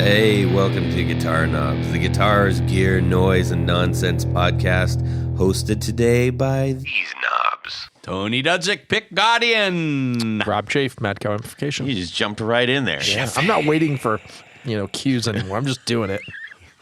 Hey, welcome to Guitar Knobs, the guitars, gear, noise, and nonsense podcast, hosted today by these knobs. Tony Dudzik, Pick Guardian. Rob Chafe, Mad Cow Amplification. You just jumped right in there. Yeah, I'm not waiting for, cues anymore. I'm just doing it.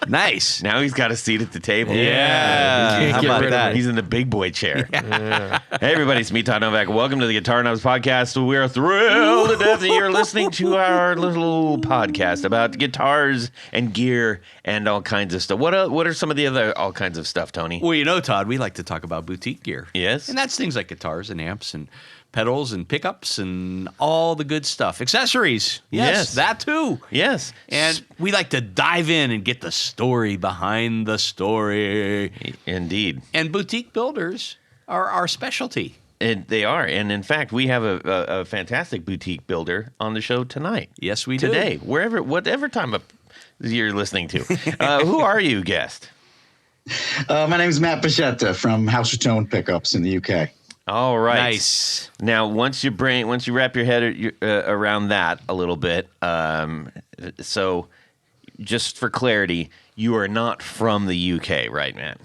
Nice. Now he's got a seat at the table. Yeah. How Get about rid of that? me. He's in the big boy chair. Hey, everybody, it's me, Todd Novak. Welcome to the Guitar Knobs podcast. We're thrilled to death that you're listening to our little podcast about guitars and gear and all kinds of stuff. What are some of the other all kinds of stuff, Tony? Well, Todd, we like to talk about boutique gear. Yes. And that's things like guitars and amps and pedals and pickups and all the good stuff. Accessories. Yes. That too. Yes. And we like to dive in and get the story behind the story. Indeed. And boutique builders are our specialty. They are. And in fact, we have a fantastic boutique builder on the show tonight. Yes, we do. Today, whatever time of you're listening to. Who are you, guest? My name is Matt Bascetta from House of Tone Pickups in the UK. All right. Nice. Now, once you wrap your head around that a little bit, so just for clarity, you are not from the UK, right, Matt?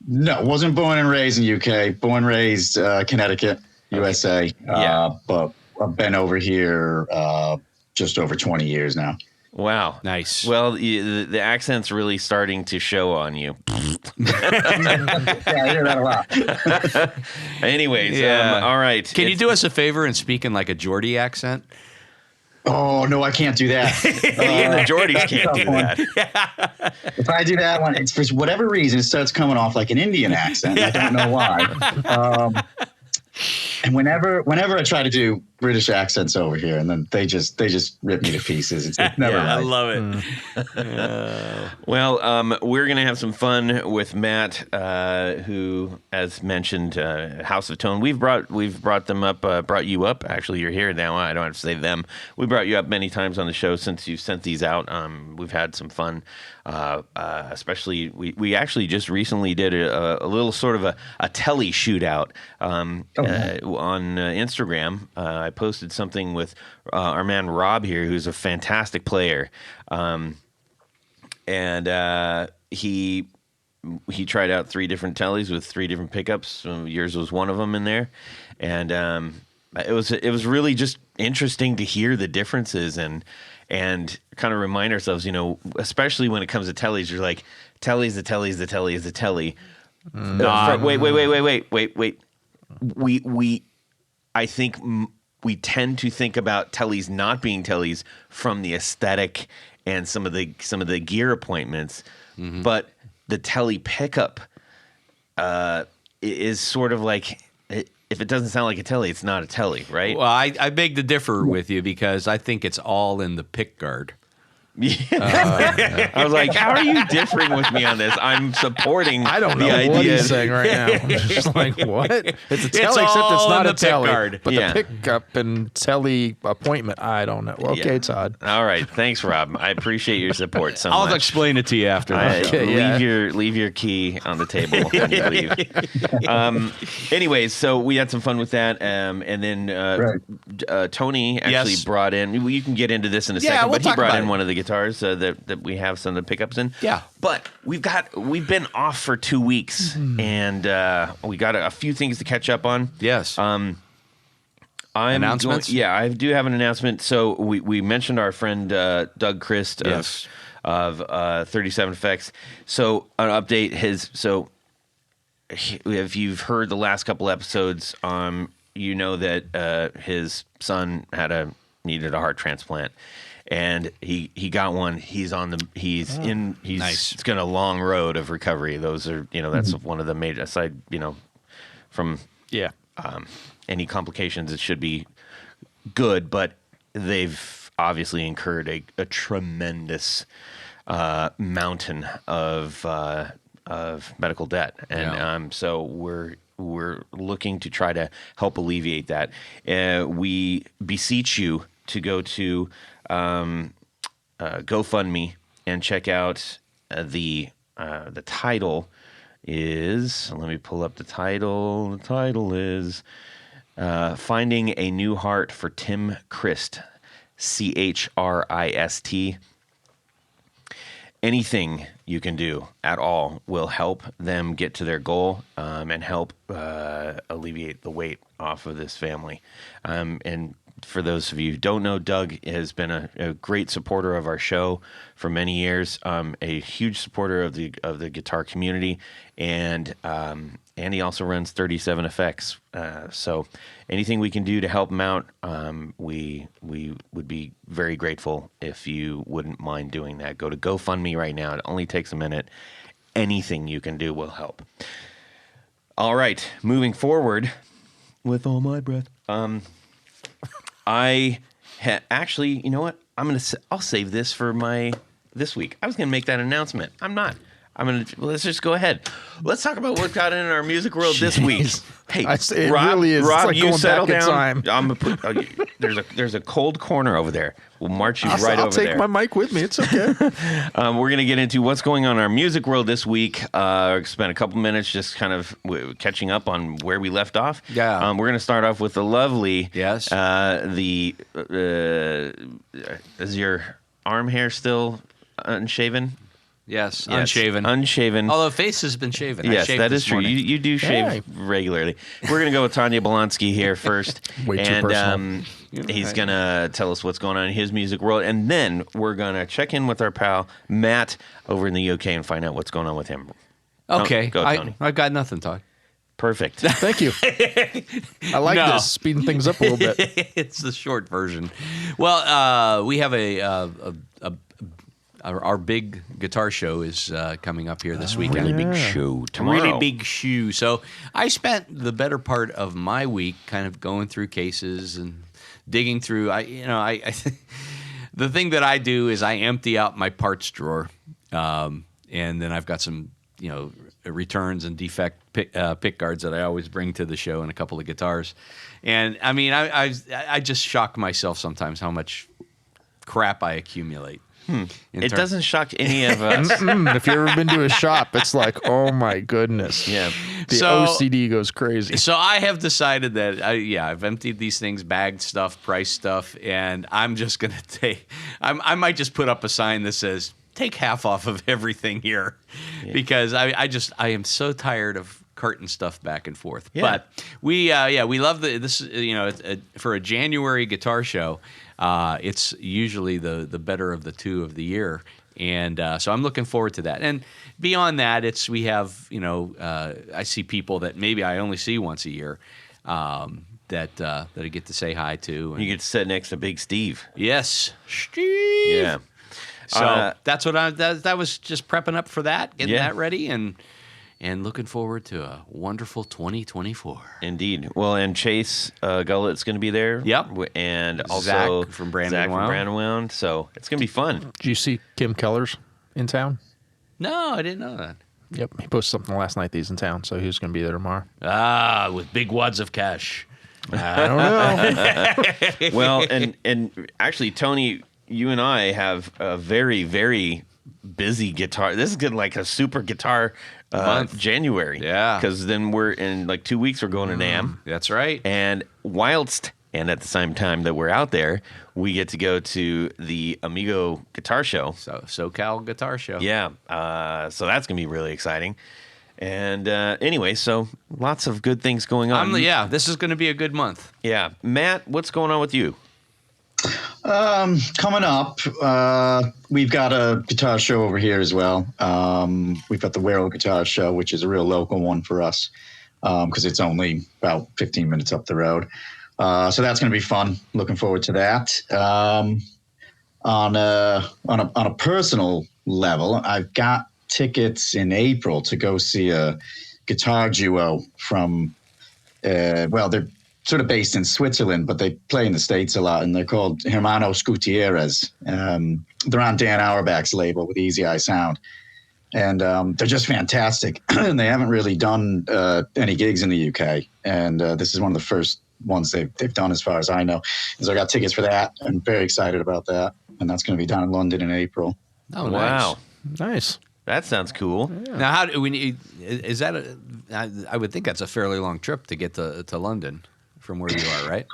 No, wasn't born and raised in UK. Born, raised Connecticut, USA. Yeah. But I've been over here just over 20 years now. Wow. Nice. Well, the accent's really starting to show on you. Yeah, I hear that a lot. Anyways, Yeah. all right. Can you do us a favor and speak in like a Geordie accent? Oh, no, I can't do that. Even the Geordies can't do that. If I do that one, it's for whatever reason, it starts coming off like an Indian accent. I don't know why. And whenever I try to do British accents over here, and then they just rip me to pieces. It's never I right. love it. Well, we're going to have some fun with Matt, who, as mentioned, House of Tone. We've brought them up, brought you up. Actually, you're here now. I don't have to say them. We brought you up many times on the show since you've sent these out. We've had some fun. Especially, we actually just recently did a little sort of a telly shootout on Instagram. I posted something with our man Rob here, who's a fantastic player, and he tried out 3 different tellies with 3 different pickups. Yours was one of them in there, and it was really just interesting to hear the differences and kind of remind ourselves, especially when it comes to tellies, you're like, telly's the telly is the telly is the telly. Wait. I think we tend to think about tellies not being tellies from the aesthetic and some of the gear appointments, but the telly pickup is sort of like, if it doesn't sound like a telly, it's not a telly, right? Well, I beg to differ with you because I think it's all in the pick guard. I was like, how are you differing with me on this? I'm supporting I don't know the what idea. he's saying right now. I'm just like, what? It's a telly, It's except all it's not in a the pick telly. guard. But Yeah. the pickup and telly appointment, I don't know. Okay, Yeah. Todd. All right. Thanks, Rob. I appreciate your support so I'll much. explain it to you after. Leave your key on the table when you leave. Anyways, so we had some fun with that, and then Tony actually Yes. brought in. You can get into this in a Yeah, second, we'll but he talk brought about in it. one of the guitars that we have some of the pickups in. Yeah. but we've been off for 2 weeks, and we got a few things to catch up on. Yes. Announcements? I do have an announcement. So we mentioned our friend Doug Christ Yes. of 37 Effects. So an update, if you've heard the last couple episodes, you know that his son needed a heart transplant. And he got one. He's on Nice. It's got a long road of recovery. Those are, that's one of the major, aside, from any complications, it should be good, but they've obviously incurred a tremendous mountain of medical debt, and so we're looking to try to help alleviate that. We beseech you to go to GoFundMe and check out the title is, let me pull up the title. The title is Finding a New Heart for Tim Christ, Christ. anything you can do at all will help them get to their goal and help alleviate the weight off of this family. And for those of you who don't know, Doug has been a great supporter of our show for many years, a huge supporter of the guitar community, and he also runs 37 Effects. So anything we can do to help him out, we would be very grateful if you wouldn't mind doing that. Go to GoFundMe right now. It only takes a minute. Anything you can do will help. All right, moving forward with all my breath. Actually, you know what? I'll save this for this week. I was gonna make that announcement. I'm not. Let's just go ahead. Let's talk about what got in our music world this week. Hey, Rob, really is. Rob, like you settle down. There's a cold corner over there. We'll march you right over there. I'll take my mic with me. It's okay. We're going to get into what's going on in our music world this week. Spend a couple minutes just kind of catching up on where we left off. Yeah. We're going to start off with the lovely. Yes. Is your arm hair still unshaven? Yes, unshaven. Unshaven. Although face has been shaven. Yes, that is true. You do shave regularly. We're going to go with Tanya Bolonsky here first. Way too personal. He's going to tell us what's going on in his music world. And then we're going to check in with our pal, Matt, over in the UK and find out what's going on with him. Okay. Go, Tony. I got nothing, Todd. Perfect. Thank you. I like this, speeding things up a little bit. It's the short version. Well, we have our big guitar show is coming up here this weekend. Really big show tomorrow. Really big show. So I spent the better part of my week kind of going through cases and digging through. The thing that I do is I empty out my parts drawer, and then I've got some returns and defect pick guards that I always bring to the show and a couple of guitars. And I mean, I just shock myself sometimes how much crap I accumulate. It doesn't shock any of us. If you've ever been to a shop, it's like, oh my goodness. Yeah. The OCD goes crazy. So I have decided that, I've emptied these things, bagged stuff, priced stuff, and I'm just going to take, I might just put up a sign that says, take half off of everything here, because I am so tired of carting stuff back and forth. Yeah. But we love this, for a January guitar show. It's usually the better of the two of the year, and so I'm looking forward to that. And beyond that, we have I see people that maybe I only see once a year that I get to say hi to. And You get to sit next to Big Steve. yes, Steve. Yeah. So that's what that was just prepping up for that, getting that ready, and looking forward to a wonderful 2024. Indeed. Well, and Chase Gullett's going to be there. Yep. And also Zach from Brandon Wound. So it's going to be fun. Did you see Kim Keller's in town? No, I didn't know that. Yep. He posted something last night that he's in town, so he's going to be there tomorrow. With big wads of cash. I don't know. Well, and actually, Tony, you and I have a very, very busy guitar. This is good, like a super guitar month. January. Yeah. Because then we're in like 2 weeks, we're going to NAMM. That's right. And and at the same time that we're out there, we get to go to the Amigo Guitar Show. So SoCal Guitar Show. Yeah. So that's going to be really exciting. And anyway, so lots of good things going on. This is going to be a good month. Yeah. Matt, what's going on with you? Coming up, we've got a guitar show over here as well. We've got the Wirral Guitar Show, which is a real local one for us because it's only about 15 minutes up the road. So that's going to be fun. Looking forward to that. On a personal level, I've got tickets in April to go see a guitar duo from, they're sort of based in Switzerland, but they play in the States a lot, and they're called Hermanos Gutierrez. They're on Dan Auerbach's label with Easy Eye Sound, and they're just fantastic. And they haven't really done any gigs in the UK, and this is one of the first ones they've done as far as I know. And so I got tickets for that. I'm very excited about that, and that's going to be down in London in April. Oh, wow. Nice. That sounds cool. Yeah. Now, how do we need? Is that I would think that's a fairly long trip to get to London from where you are, right?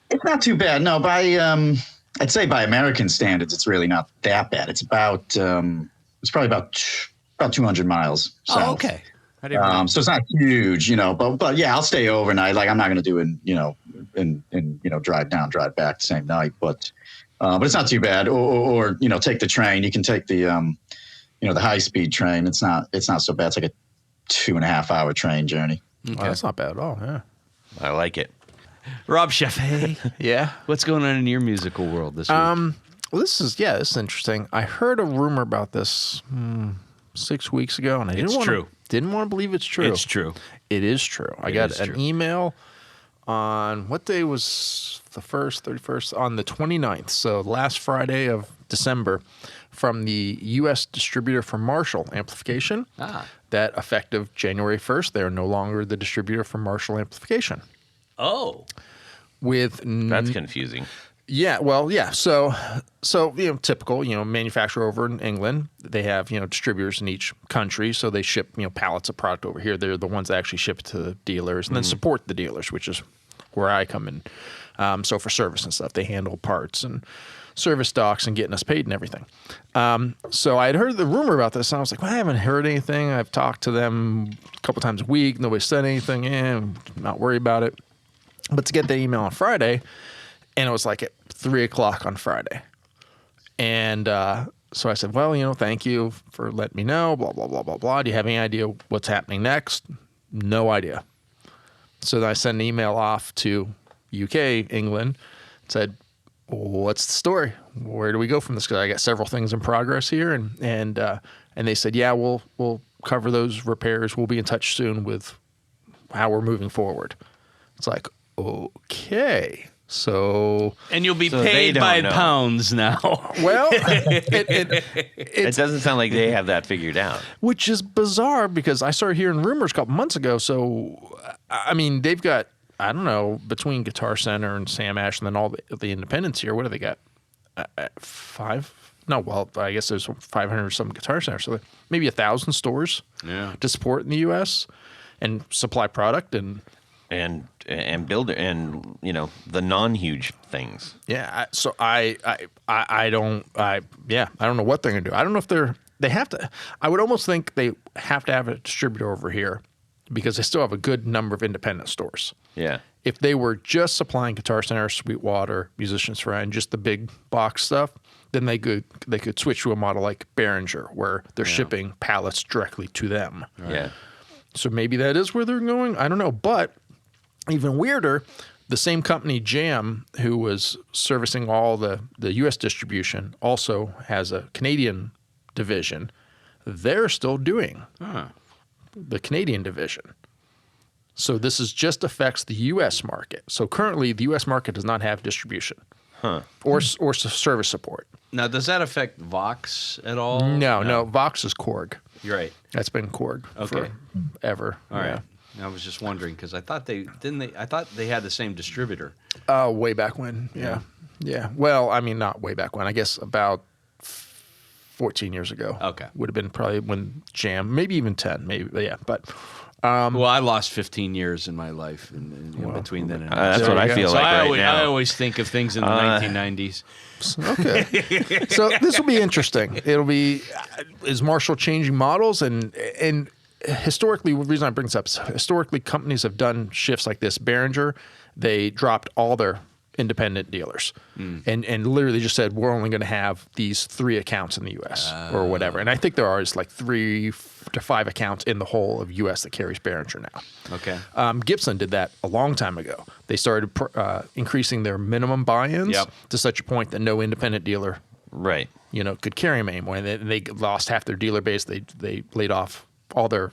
It's not too bad. No, I'd say by American standards, it's really not that bad. It's about It's probably about 200 miles south. Oh, okay. I didn't know. So it's not huge, but yeah, I'll stay overnight. Like I'm not going to do it, drive down, drive back the same night, but it's not too bad. Or take the train. You can take the, the high speed train. It's not so bad. It's like a 2.5 hour train journey. Okay. That's not bad at all. Yeah. I like it. Rob Chafe, Yeah. what's going on in your musical world this week? Well, this is interesting. I heard a rumor about this 6 weeks ago, and I didn't want to believe it's true. It's true. It is true. I got an email on what day was the 1st, 31st? On the 29th, so last Friday of December, from the U.S. distributor for Marshall Amplification. That effective January 1st, they are no longer the distributor for Marshall Amplification. Oh. That's confusing. Yeah, well, yeah. So typical, manufacturer over in England, they have, distributors in each country, so they ship, pallets of product over here. They're the ones that actually ship it to the dealers and then support the dealers, which is where I come in. So for service and stuff, they handle parts and service docs and getting us paid and everything. So I had heard the rumor about this, and I was like, well, I haven't heard anything. I've talked to them a couple times a week. Nobody said anything. I'm not worried about it. But to get the email on Friday, and it was like at 3:00 on Friday. And so I said, well, thank you for letting me know, blah, blah, blah, blah, blah. Do you have any idea what's happening next? No idea. So then I sent an email off to UK, England, said, what's the story? Where do we go from this? Because I got several things in progress here. And they said, yeah, we'll cover those repairs. We'll be in touch soon with how we're moving forward. It's like, okay. So And you'll be paid by pounds now. well, It doesn't sound like they have that figured out. which is bizarre because I started hearing rumors a couple months ago. So, I mean, they've got, I don't know, between Guitar Center and Sam Ash and then all the independents here, what do they got? 5? No, well, I guess there's 500 or some Guitar Centers. So maybe 1,000 stores to support in the U.S. and supply product and build and the non-huge things. Yeah, so I don't know what they're gonna do. I don't know if they have to. I would almost think they have to have a distributor over here because they still have a good number of independent stores. Yeah. If they were just supplying Guitar Center, Sweetwater, Musician's Friend, just the big box stuff, then they could switch to a model like Behringer where they're shipping pallets directly to them. Right. Yeah. So maybe that is where they're going. I don't know, but even weirder, the same company, Jam, who was servicing all the U.S. distribution, also has a Canadian division. They're still doing the Canadian division. So this just affects the U.S. market. So currently, the U.S. market does not have distribution or service support. Now, does that affect Vox at all? No. Vox is Korg. You're right. That's been Korg forever. All right. I was just wondering because I thought they had the same distributor. Way back when. Yeah. Well, I mean, not way back when. I guess about 14 years ago. Okay. Would have been probably when Jam, maybe even 10, maybe. But yeah. But well, I lost 15 years in my life in between then and now. That's what I feel like right now. I always think of things in the 1990s. Okay. So this will be interesting. It'll be, is Marshall changing models? And historically, the reason I bring this up is historically companies have done shifts like this. Behringer, they dropped all their independent dealers and literally just said, we're only going to have these 3 accounts in the U.S. or whatever. And I think there are like 3 to 5 accounts in the whole of U.S. that carries Behringer now. Okay. Gibson did that a long time ago. They started increasing their minimum buy-ins to such a point that no independent dealer could carry them anymore. And they lost half their dealer base. They laid off all their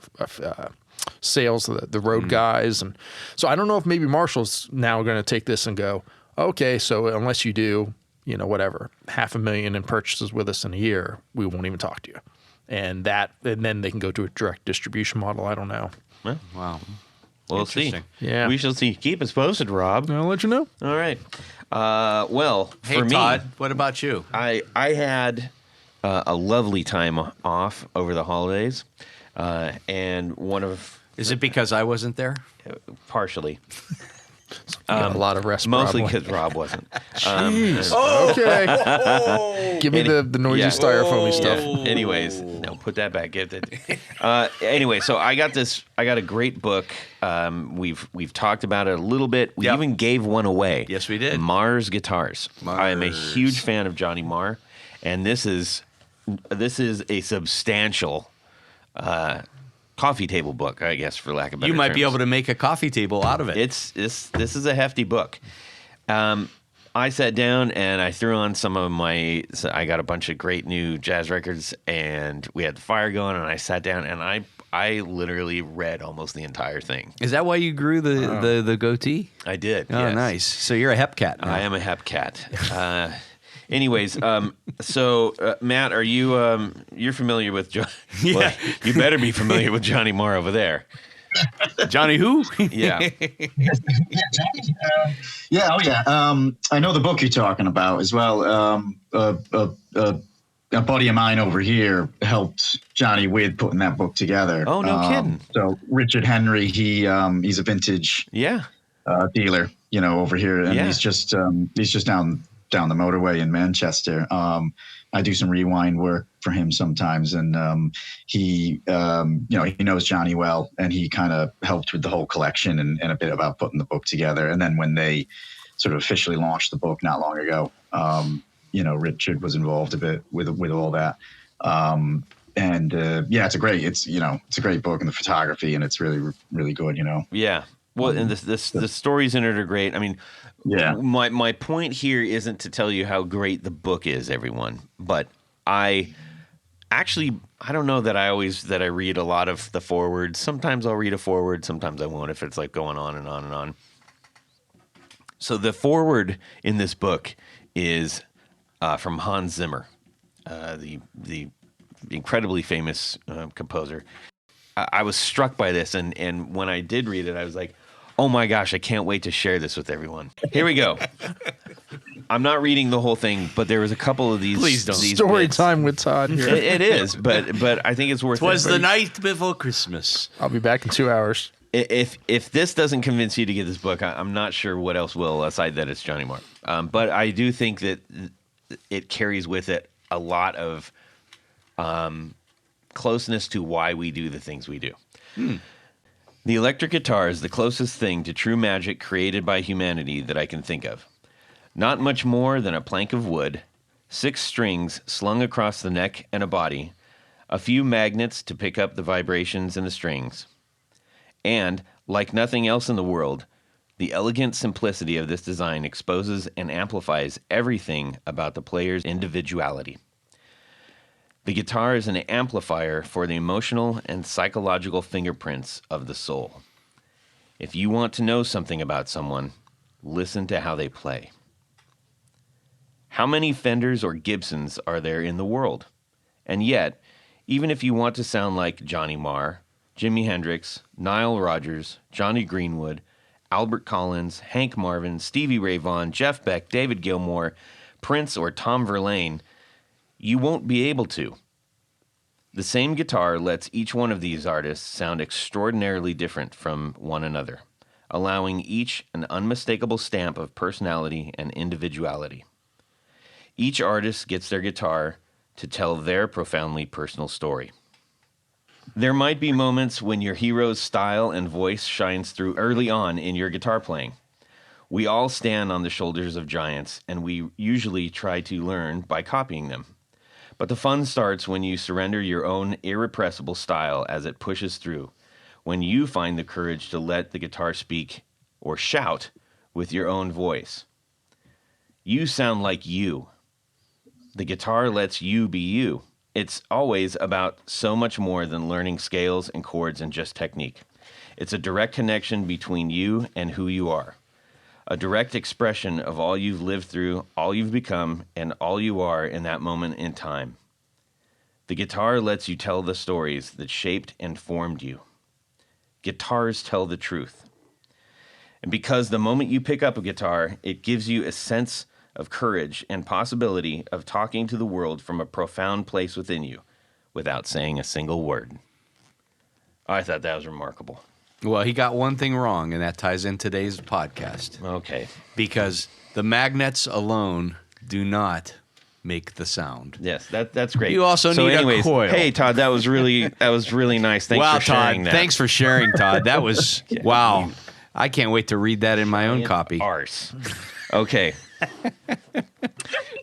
sales, the road guys. And so I don't know if maybe Marshall's now going to take this and go, okay, so unless you do, whatever, $500,000 in purchases with us in a year, we won't even talk to you. And then they can go to a direct distribution model. I don't know. Well, Wow. We'll see. Yeah. We shall see. Keep us posted, Rob. I'll let you know. All right. Well, Hey, for me, Todd, what about you? I had a lovely time off over the holidays, and one of Is it because I wasn't there? partially. A lot of rest. Mostly probably. because Rob wasn't. Okay. Give me the noisy styrofoamy stuff. Yeah. Anyways, no, put that back. Get that. Anyway, so I got a great book. We've talked about it a little bit. We even gave one away. Yes, we did. Mars Guitars. I am a huge fan of Johnny Marr, and this is a substantial coffee table book, I guess, for lack of better You might be terms. able to make a coffee table out of it. This is a hefty book. I sat down and I threw on some of I got a bunch of great new jazz records, and we had the fire going, and I sat down and I literally read almost the entire thing. Is that why you grew the goatee? I did. Oh, yes. Nice. So you're a hep cat now. I am a hep cat. Anyways, so Matt, are you you're familiar with John? Yeah. Well, you better be familiar with Johnny Marr over there. Johnny who? Yeah. Yeah, oh yeah. I know the book you're talking about as well. A buddy of mine over here helped Johnny with putting that book together. Oh, no kidding. So Richard Henry, he's a vintage dealer, over here, and he's just down the motorway in Manchester. I do some rewind work for him sometimes, and he knows Johnny well, and he kind of helped with the whole collection and a bit about putting the book together. And then when they sort of officially launched the book not long ago, Richard was involved a bit with all that. It's a great book, and the photography, and it's really, really good, Yeah. Well, and the stories in it are great. I mean, my point here isn't to tell you how great the book is, everyone, but I don't know that I read a lot of the foreword. Sometimes I'll read a foreword, sometimes I won't if it's like going on and on and on. So the foreword in this book is from Hans Zimmer, the incredibly famous composer. I was struck by this, and when I did read it, I was like, oh my gosh, I can't wait to share this with everyone. Here we go. I'm not reading the whole thing, but there was a couple of these. Please don't. Story time with Todd here. It is, but I think it's worth it. 'Twas the night before Christmas. I'll be back in 2 hours. If this doesn't convince you to get this book, I'm not sure what else will, aside that it's Johnny Marr. But I do think that it carries with it a lot of closeness to why we do the things we do. The electric guitar is the closest thing to true magic created by humanity that I can think of. Not much more than a plank of wood, 6 strings slung across the neck and a body, a few magnets to pick up the vibrations in the strings. And, like nothing else in the world, the elegant simplicity of this design exposes and amplifies everything about the player's individuality. The guitar is an amplifier for the emotional and psychological fingerprints of the soul. If you want to know something about someone, listen to how they play. How many Fenders or Gibsons are there in the world? And yet, even if you want to sound like Johnny Marr, Jimi Hendrix, Nile Rodgers, Johnny Greenwood, Albert Collins, Hank Marvin, Stevie Ray Vaughan, Jeff Beck, David Gilmour, Prince, or Tom Verlaine, you won't be able to. The same guitar lets each one of these artists sound extraordinarily different from one another, allowing each an unmistakable stamp of personality and individuality. Each artist gets their guitar to tell their profoundly personal story. There might be moments when your hero's style and voice shines through early on in your guitar playing. We all stand on the shoulders of giants, and we usually try to learn by copying them. But the fun starts when you surrender your own irrepressible style as it pushes through, when you find the courage to let the guitar speak or shout with your own voice. You sound like you. The guitar lets you be you. It's always about so much more than learning scales and chords and just technique. It's a direct connection between you and who you are. A direct expression of all you've lived through, all you've become, and all you are in that moment in time. The guitar lets you tell the stories that shaped and formed you. Guitars tell the truth. And because the moment you pick up a guitar, it gives you a sense of courage and possibility of talking to the world from a profound place within you without saying a single word. I thought that was remarkable. Well, he got one thing wrong, and that ties in today's podcast. Okay. Because the magnets alone do not make the sound. Yes, that's great. You also need a coil. Hey, Todd, that was really nice. Thanks Wow, for sharing Todd. that. Thanks for sharing, Todd. That was wow. I can't wait to read that in my own copy. Arse. Okay.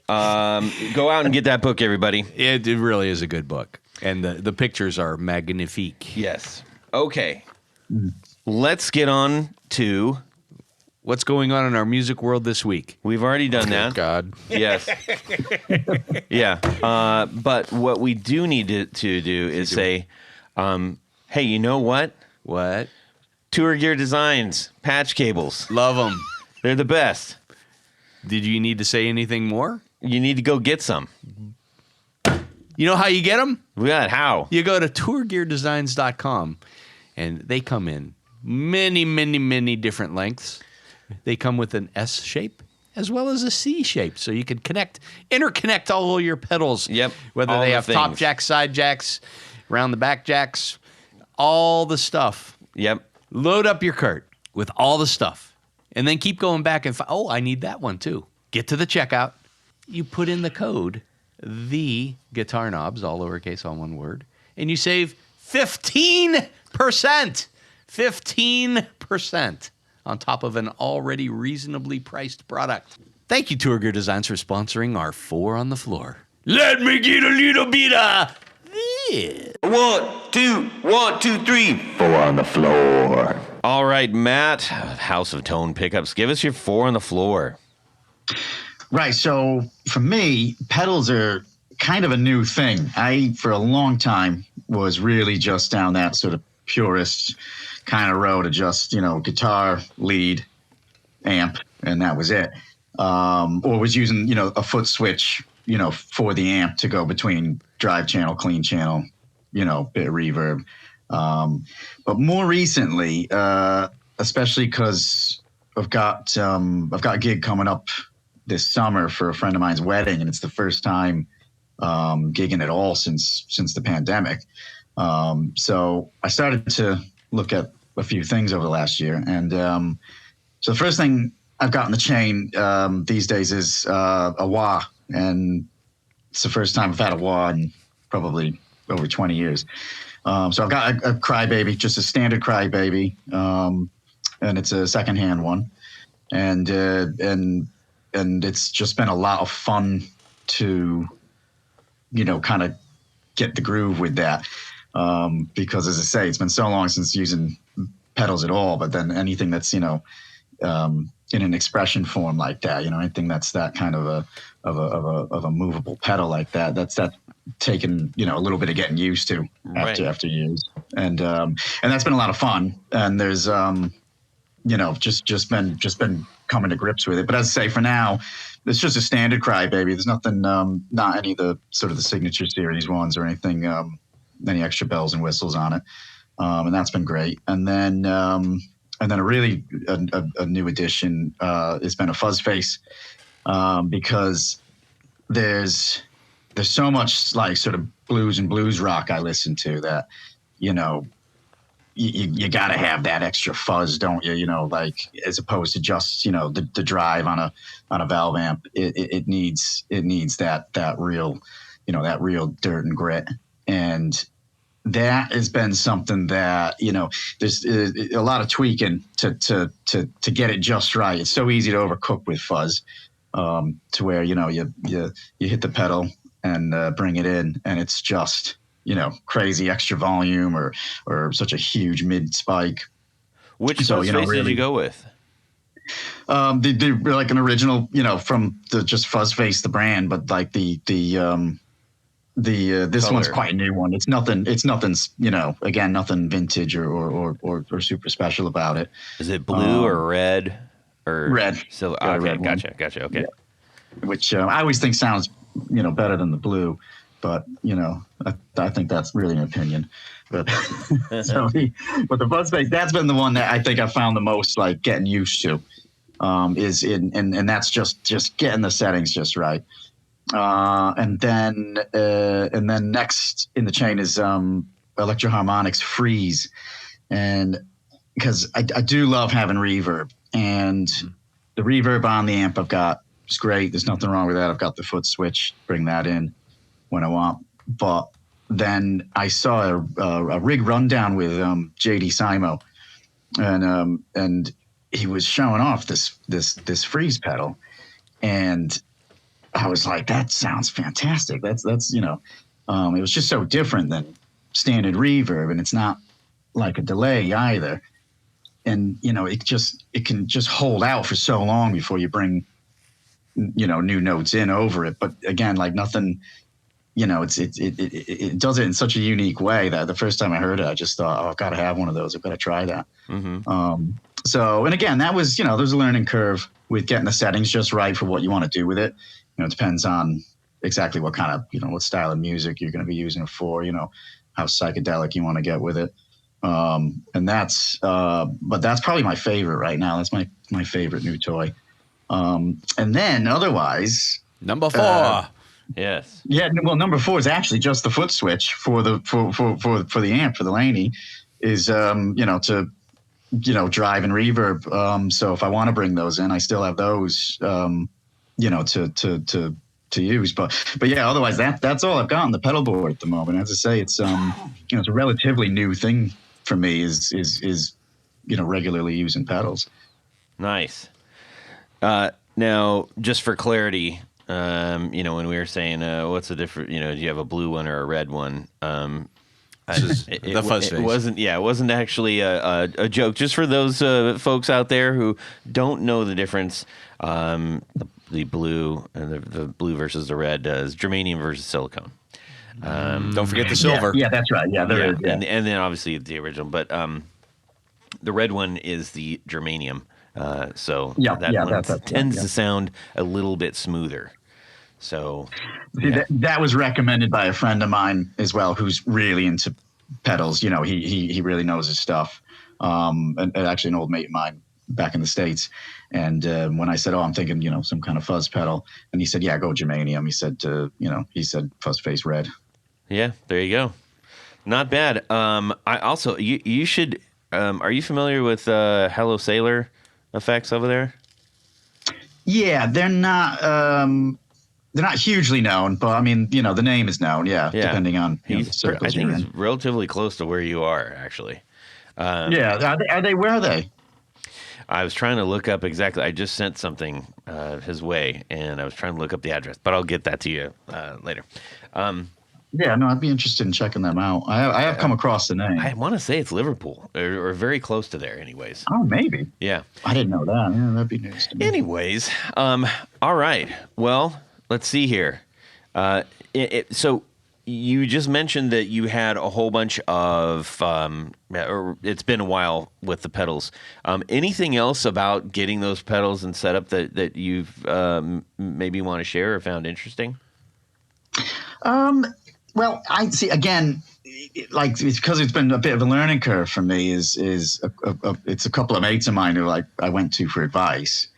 Go out and get that book, everybody. It really is a good book, and the pictures are magnifique. Yes. Okay. Let's get on to What's going on in our music world this week? We've already done that. God. Yes. Yeah. But what we do need to do is say, hey, you know what? What? Tour Gear Designs, patch cables. Love them. They're the best. Did you need to say anything more? You need to go get some. You know how you get them? Yeah, how? You go to tourgeardesigns.com, and they come in many, many, many different lengths. They come with an S shape as well as a C shape, so you can interconnect all your pedals. Yep. Whether all they the have things. top jacks, side jacks, round the back jacks, all the stuff. Yep. Load up your cart with all the stuff, and then keep going back and oh, I need that one too. Get to the checkout. You put in the code, the guitar knobs, all lowercase, all one word, and you save 15%. 15% on top of an already reasonably priced product. Thank you, Tour Gear Designs, for sponsoring our 4 on the Floor. Let me get a little bit of this. 1, 2, 3. 4 on the floor. All right, Matt, House of Tone Pickups. Give us your 4 on the floor. Right. So for me, pedals are kind of a new thing. I, for a long time, was really just down that sort of purist kind of road of just, guitar, lead, amp, and that was it. Or was using, a foot switch, for the amp to go between drive channel, clean channel, bit of reverb. But more recently, especially because I've got a gig coming up this summer for a friend of mine's wedding, and it's the first time gigging at all since the pandemic. So I started to look at a few things over the last year, and so the first thing I've got in the chain these days is a wah, and it's the first time I've had a wah in probably over 20 years. So I've got a Crybaby, just a standard Crybaby, and it's a secondhand one, and it's just been a lot of fun to, kind of get the groove with that, because as I say, it's been so long since using pedals at all. But then anything that's in an expression form like that, anything that's that kind of a movable pedal like that, that's taken a little bit of getting used to after years, and that's been a lot of fun. And there's just been coming to grips with it. But as I say, for now, it's just a standard Crybaby. There's nothing, not any of the sort of the signature series ones or anything, any extra bells and whistles on it, and that's been great. And then a really a new addition has been a fuzz face, because there's so much like sort of blues and blues rock I listen to that, you got to have that extra fuzz, don't you? Like as opposed to just the drive on a valve amp. It needs that real that real dirt and grit, and that has been something that there's a lot of tweaking to get it just right. It's so easy to overcook with fuzz, to where you hit the pedal and bring it in, and it's just crazy extra volume or such a huge mid spike. Which fuzz face did you go with? They're like an original, from the just Fuzz Face, the brand, but like this Color. one's quite a new one. It's nothing, again, nothing vintage or super special about it. Is it blue or red or red? So Got a okay, red one. gotcha. Okay. Yeah. Which I always think sounds, better than the blue, but I think that's really an opinion. But but the Fuzz Face, that's been the one that I think I found the most like getting used to. And that's just getting the settings just right. And then next in the chain is Electro Harmonix Freeze, and because I do love having reverb, and the reverb on the amp I've got is great. There's nothing wrong with that. I've got the foot switch, bring that in when I want. But then I saw a rig rundown with JD Simo, and he was showing off this freeze pedal, and I was like, that sounds fantastic. That's it was just so different than standard reverb, and it's not like a delay either. And it can just hold out for so long before you bring new notes in over it. But again, like nothing, it does it in such a unique way that the first time I heard it, I just thought, oh, I've got to have one of those. I've got to try that. So, and again, that was, there's a learning curve with getting the settings just right for what you want to do with it. It depends on exactly what kind of, what style of music you're going to be using it for, how psychedelic you want to get with it. And that's probably my favorite right now. That's my favorite new toy. And then otherwise, number 4. Yes. Yeah. Well, number 4 is actually just the foot switch for the amp, for the Laney, is, to, drive and reverb. So if I want to bring those in, I still have those, to use, but yeah, otherwise that's all I've got on the pedal board at the moment. As I say, it's, it's a relatively new thing for me is regularly using pedals. Nice. Now, just for clarity, when we were saying, what's the difference, do you have a blue one or a red one? The fuzz face. It wasn't actually a joke. Just for those folks out there who don't know the difference, the blue and the blue versus the red is germanium versus silicone. Don't forget the silver. Yeah, that's right. Yeah, there is. Yeah. And then obviously the original, but the red one is the germanium. So that one tends to sound a little bit smoother. So that was recommended by a friend of mine as well, who's really into pedals. He really knows his stuff. And actually an old mate of mine back in the States. And when I said, I'm thinking, some kind of fuzz pedal, and he said, yeah, go germanium. He said fuzz face red. Yeah, there you go. Not bad. I also, you should, are you familiar with Hello Sailor effects over there? Yeah, they're not hugely known, but I mean, the name is known. Yeah. Depending on the circles I think you're he's in. relatively close to where you are, actually. Yeah. Are they? Where are they? I was trying to look up exactly. I just sent something his way, and I was trying to look up the address, but I'll get that to you later. Yeah, no, I'd be interested in checking them out. I have come across the name. I want to say it's Liverpool, or very close to there, anyways. Oh, maybe. Yeah. I didn't know that. Yeah, that'd be news to me. Anyways, all right. Well, let's see here. So you just mentioned that you had a whole bunch of, or it's been a while with the pedals. Anything else about getting those pedals and setup that you've maybe want to share or found interesting? Well, I see again, like it's because it's been a bit of a learning curve for me. It's a couple of mates of mine who I went to for advice.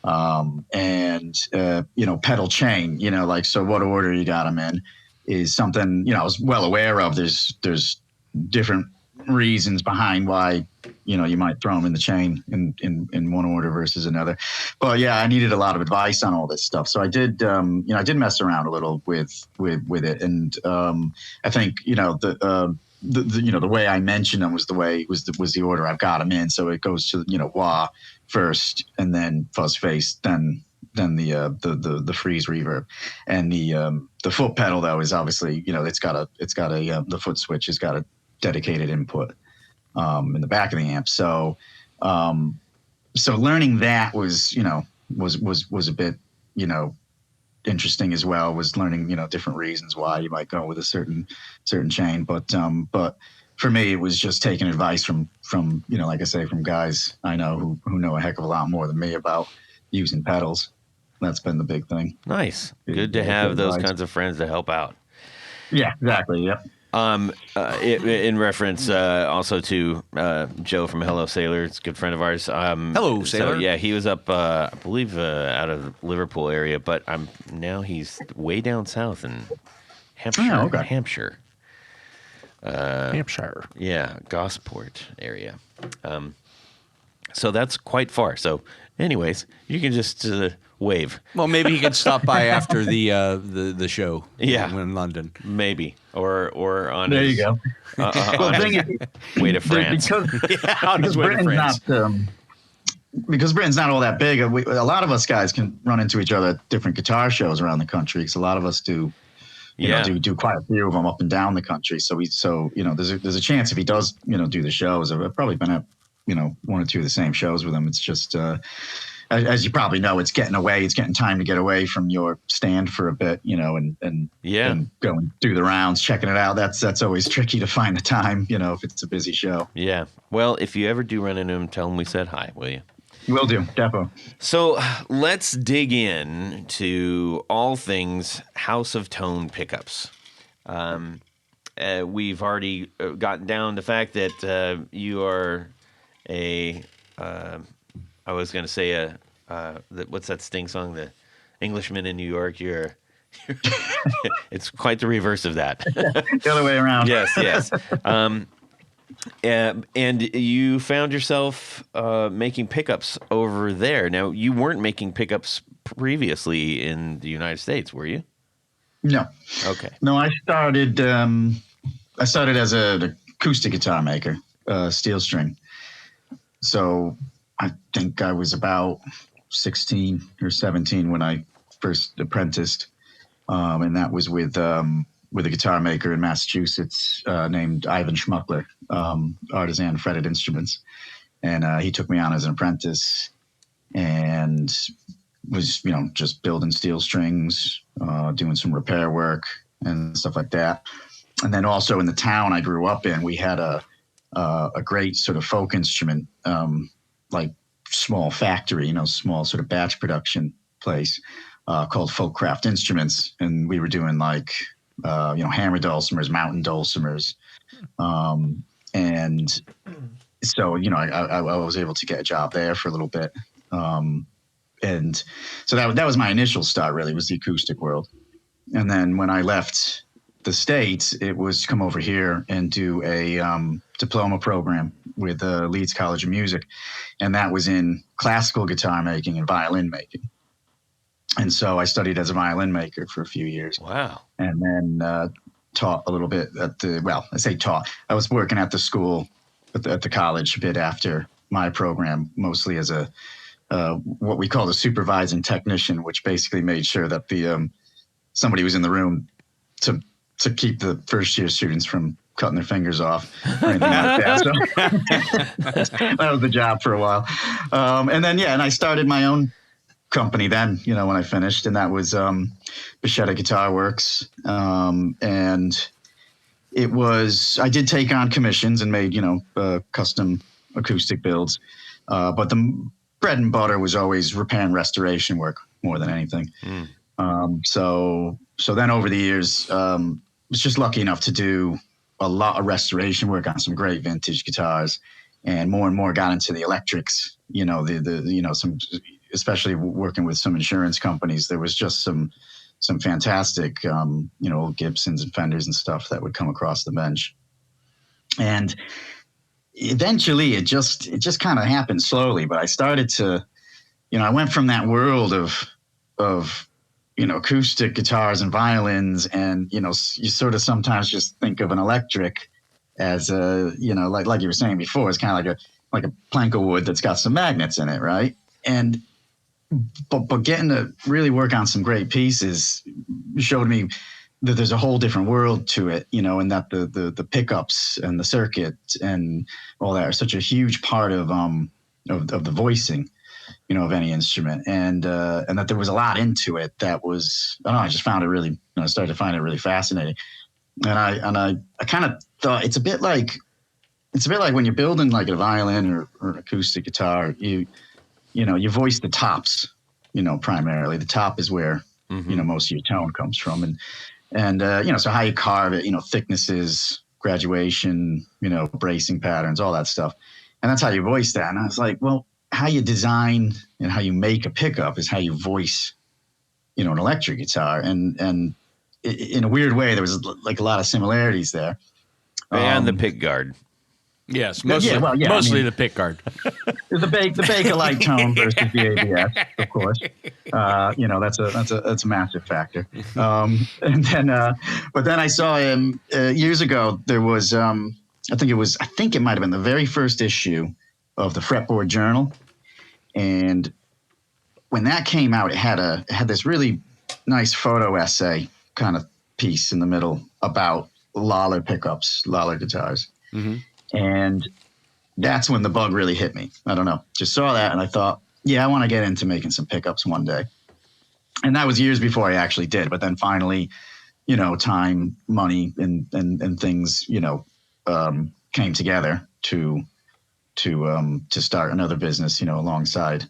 And pedal chain, so what order you got them in is something, I was well aware of. There's different reasons behind why, you might throw them in the chain in one order versus another. But yeah, I needed a lot of advice on all this stuff. So I did, I did mess around a little with it. And, I think, the way I mentioned them was the order I've got them in. So it goes to, wah first, and then fuzz face, then the freeze reverb, and the foot pedal though is obviously, the foot switch has got a dedicated input in the back of the amp. So learning that was a bit, interesting as well, was learning, different reasons why you might go with a certain chain. But for me, it was just taking advice from, like I say, from guys I know who know a heck of a lot more than me about using pedals. That's been the big thing. Nice. Good to have those kinds of friends to help out. Yeah, exactly. Yep. In reference also to Joe from Hello Sailor, it's a good friend of ours. Hello, Sailor. So, yeah, he was up, I believe, out of the Liverpool area, but now he's way down south in Hampshire. Oh, okay. Hampshire. Hampshire. Yeah, Gosport area. So that's quite far. So, anyways, you can just wave. Well, maybe he could stop by after the show. Yeah. In London, Maybe. Or on There his, you go. on his way to France. Because Britain's not all that big. A lot of us guys can run into each other at different guitar shows around the country. Because a lot of us do do quite a few of them up and down the country. So there's a chance if he does do the shows. I've probably been at one or two of the same shows with him. It's just as you probably know, it's getting away. It's getting time to get away from your stand for a bit, and go and do the rounds, checking it out. That's always tricky to find the time, if it's a busy show. Yeah. Well, if you ever do run into him, tell him we said hi, will you? Will do, defo. So let's dig in to all things House of Tone pickups. We've already gotten down the fact that you are I was going to say what's that Sting song? The Englishman in New York. It's quite the reverse of that. The other way around. Yes. And you found yourself making pickups over there. Now, you weren't making pickups previously in the United States, were you? No. Okay. No, I started as an acoustic guitar maker, steel string. So I think I was about 16 or 17 when I first apprenticed, and that was with a guitar maker in Massachusetts named Ivan Schmuckler, Artisan Fretted Instruments, and he took me on as an apprentice, and was just building steel strings, doing some repair work and stuff like that. And then also in the town I grew up in, we had a great sort of folk instrument, like small factory, small sort of batch production place called Folk Craft Instruments. And we were doing like, hammer dulcimers, mountain dulcimers. And so, I was able to get a job there for a little bit. And so that was my initial start, really, was the acoustic world. And then when I left the States, it was come over here and do a diploma program with Leeds College of Music. And that was in classical guitar making and violin making. And so I studied as a violin maker for a few years. Wow. And then taught a little bit I say taught. I was working at the school, at the college a bit after my program, mostly as a what we call a supervising technician, which basically made sure that somebody was in the room to keep the first year students from cutting their fingers off or anything like that. So that was the job for a while. And then, and I started my own company then, when I finished, and that was Bascetta Guitar Works. And it was, I did take on commissions and made, custom acoustic builds. But the bread and butter was always repair and restoration work more than anything. So then over the years, was just lucky enough to do a lot of restoration work on some great vintage guitars, and more got into the electrics, some, especially working with some insurance companies. There was just some fantastic, old Gibsons and Fenders and stuff that would come across the bench. And eventually it just kind of happened slowly, but I started to, I went from that world of acoustic guitars and violins, and you sort of sometimes just think of an electric as a, like you were saying before, it's kind of like a plank of wood that's got some magnets in it, right? And but getting to really work on some great pieces showed me that there's a whole different world to it, and that the pickups and the circuit and all that are such a huge part of the voicing, of any instrument, and that there was a lot into it that was, I don't know, I just found it really, I started to find it really fascinating. And I kind of thought it's a bit like when you're building like a violin or an acoustic guitar, you voice the tops, primarily. The top is where, most of your tone comes from. And so how you carve it, thicknesses, graduation, bracing patterns, all that stuff. And that's how you voice that. And I was like, well, how you design and how you make a pickup is how you voice, an electric guitar. And in a weird way, there was like a lot of similarities there. And the pick guard. Yes, mostly, the pick guard. The Bakelite tone versus the ABS, of course. That's a massive factor. And then, but then I saw him years ago. There was, I think it might have been the very first issue of the Fretboard Journal, and when that came out, it had this really nice photo essay kind of piece in the middle about Lollar pickups, Lollar guitars. Mm-hmm. And that's when the bug really hit me. I don't know. Just saw that and I thought, yeah, I want to get into making some pickups one day. And that was years before I actually did. But then finally, time, money, and things, came together to start another business, alongside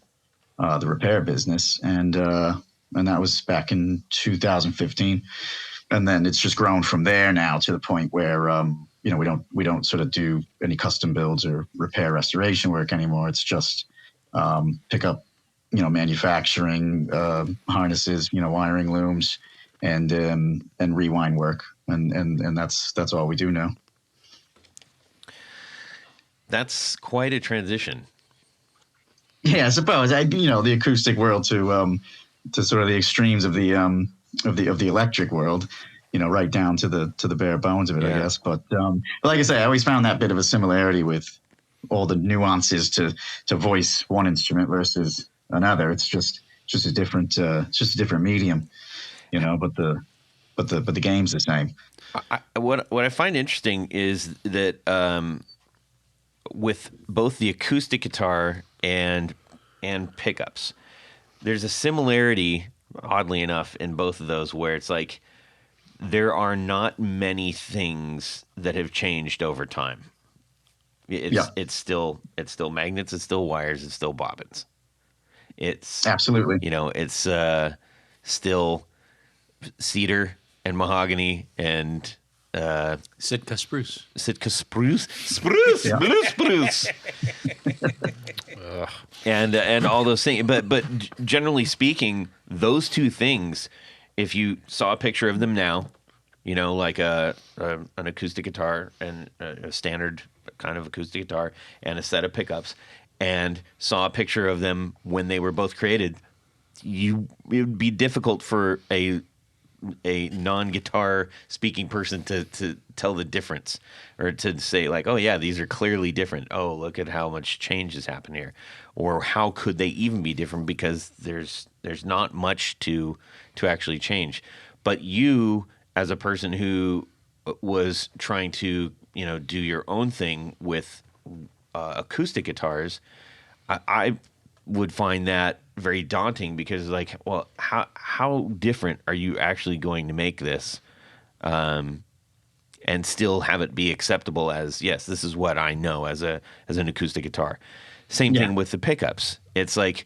the repair business. And that was back in 2015. And then it's just grown from there now to the point where, we don't sort of do any custom builds or repair restoration work anymore. It's just pick up, manufacturing, harnesses, wiring looms, and rewind work, and that's all we do now. That's quite a transition. Yeah, I suppose. The acoustic world to sort of the extremes of the electric world. Right down to the bare bones of it, I guess. But like I say, I always found that bit of a similarity with all the nuances to voice one instrument versus another. It's just a different medium, But the game's the same. What I find interesting is that with both the acoustic guitar and pickups, there's a similarity, oddly enough, in both of those where it's like, there are not many things that have changed over time. It's still magnets, it's still wires, it's still bobbins. It's absolutely, it's still cedar and mahogany and Sitka spruce. Spruce. And all those things. But generally speaking, those two things, if you saw a picture of them now, like an acoustic guitar and a standard kind of acoustic guitar and a set of pickups, and saw a picture of them when they were both created, it would be difficult for a non-guitar speaking person to tell the difference, or to say like, oh yeah, these are clearly different. Oh, look at how much change has happened here. Or how could they even be different, because there's not much to actually change. But you, as a person who was trying to, do your own thing with acoustic guitars, I would find that very daunting, because like, well, how different are you actually going to make this, and still have it be acceptable as, yes, this is what I know as an acoustic guitar. Same thing with the pickups. It's like,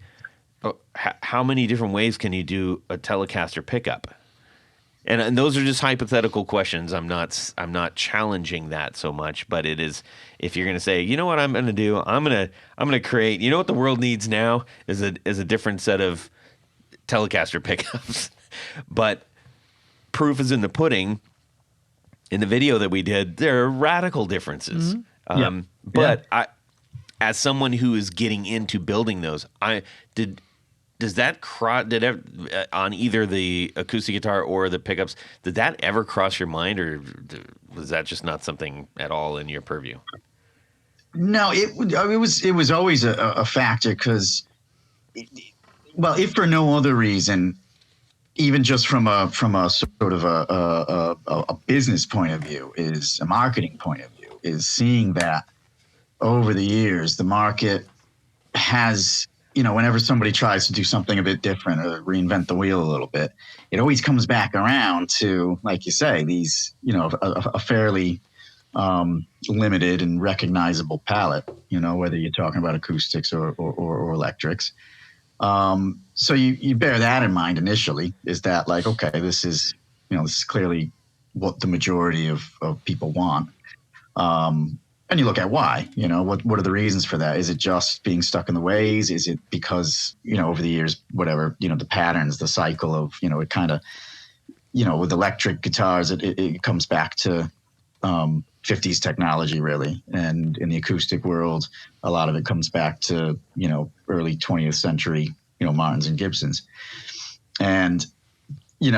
how many different ways can you do a Telecaster pickup? And those are just hypothetical questions. I'm not challenging that so much, but it is, if you're going to say, you know what I'm going to do, I'm going to create, what the world needs now is a different set of Telecaster pickups. But proof is in the pudding. In the video that we did, there are radical differences. But I, as someone who is getting into building those, does that on either the acoustic guitar or the pickups, did that ever cross your mind, or was that just not something at all in your purview? No, it was always a factor, because, well, if for no other reason, even just from a sort of a business point of view, is a marketing point of view, is seeing that over the years the market has, whenever somebody tries to do something a bit different or reinvent the wheel a little bit, it always comes back around to, like you say, these, a fairly limited and recognizable palette, whether you're talking about acoustics or electrics. So you bear that in mind initially, is that like, okay, this is clearly what the majority of people want. And you look at why, what are the reasons for that? Is it just being stuck in the ways? Is it because, over the years, whatever, the patterns, the cycle of, it kind of, with electric guitars, it comes back to 50s technology, really. And in the acoustic world, a lot of it comes back to, early 20th century, Martins and Gibsons. And,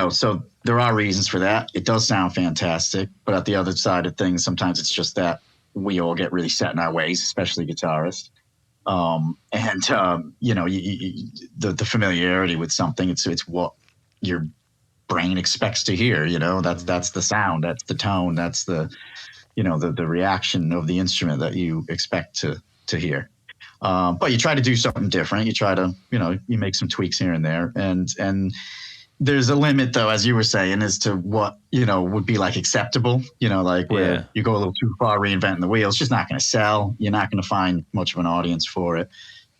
so there are reasons for that. It does sound fantastic, but at the other side of things, sometimes it's just that we all get really set in our ways, especially guitarists. The familiarity with something, it's what your brain expects to hear, that's the sound, that's the tone, that's the reaction of the instrument that you expect to hear. But you try to do something different. You try to, you make some tweaks here and there. And there's a limit, though, as you were saying, as to what, would be like acceptable, like where you go a little too far reinventing the wheel. It's just not going to sell. You're not going to find much of an audience for it.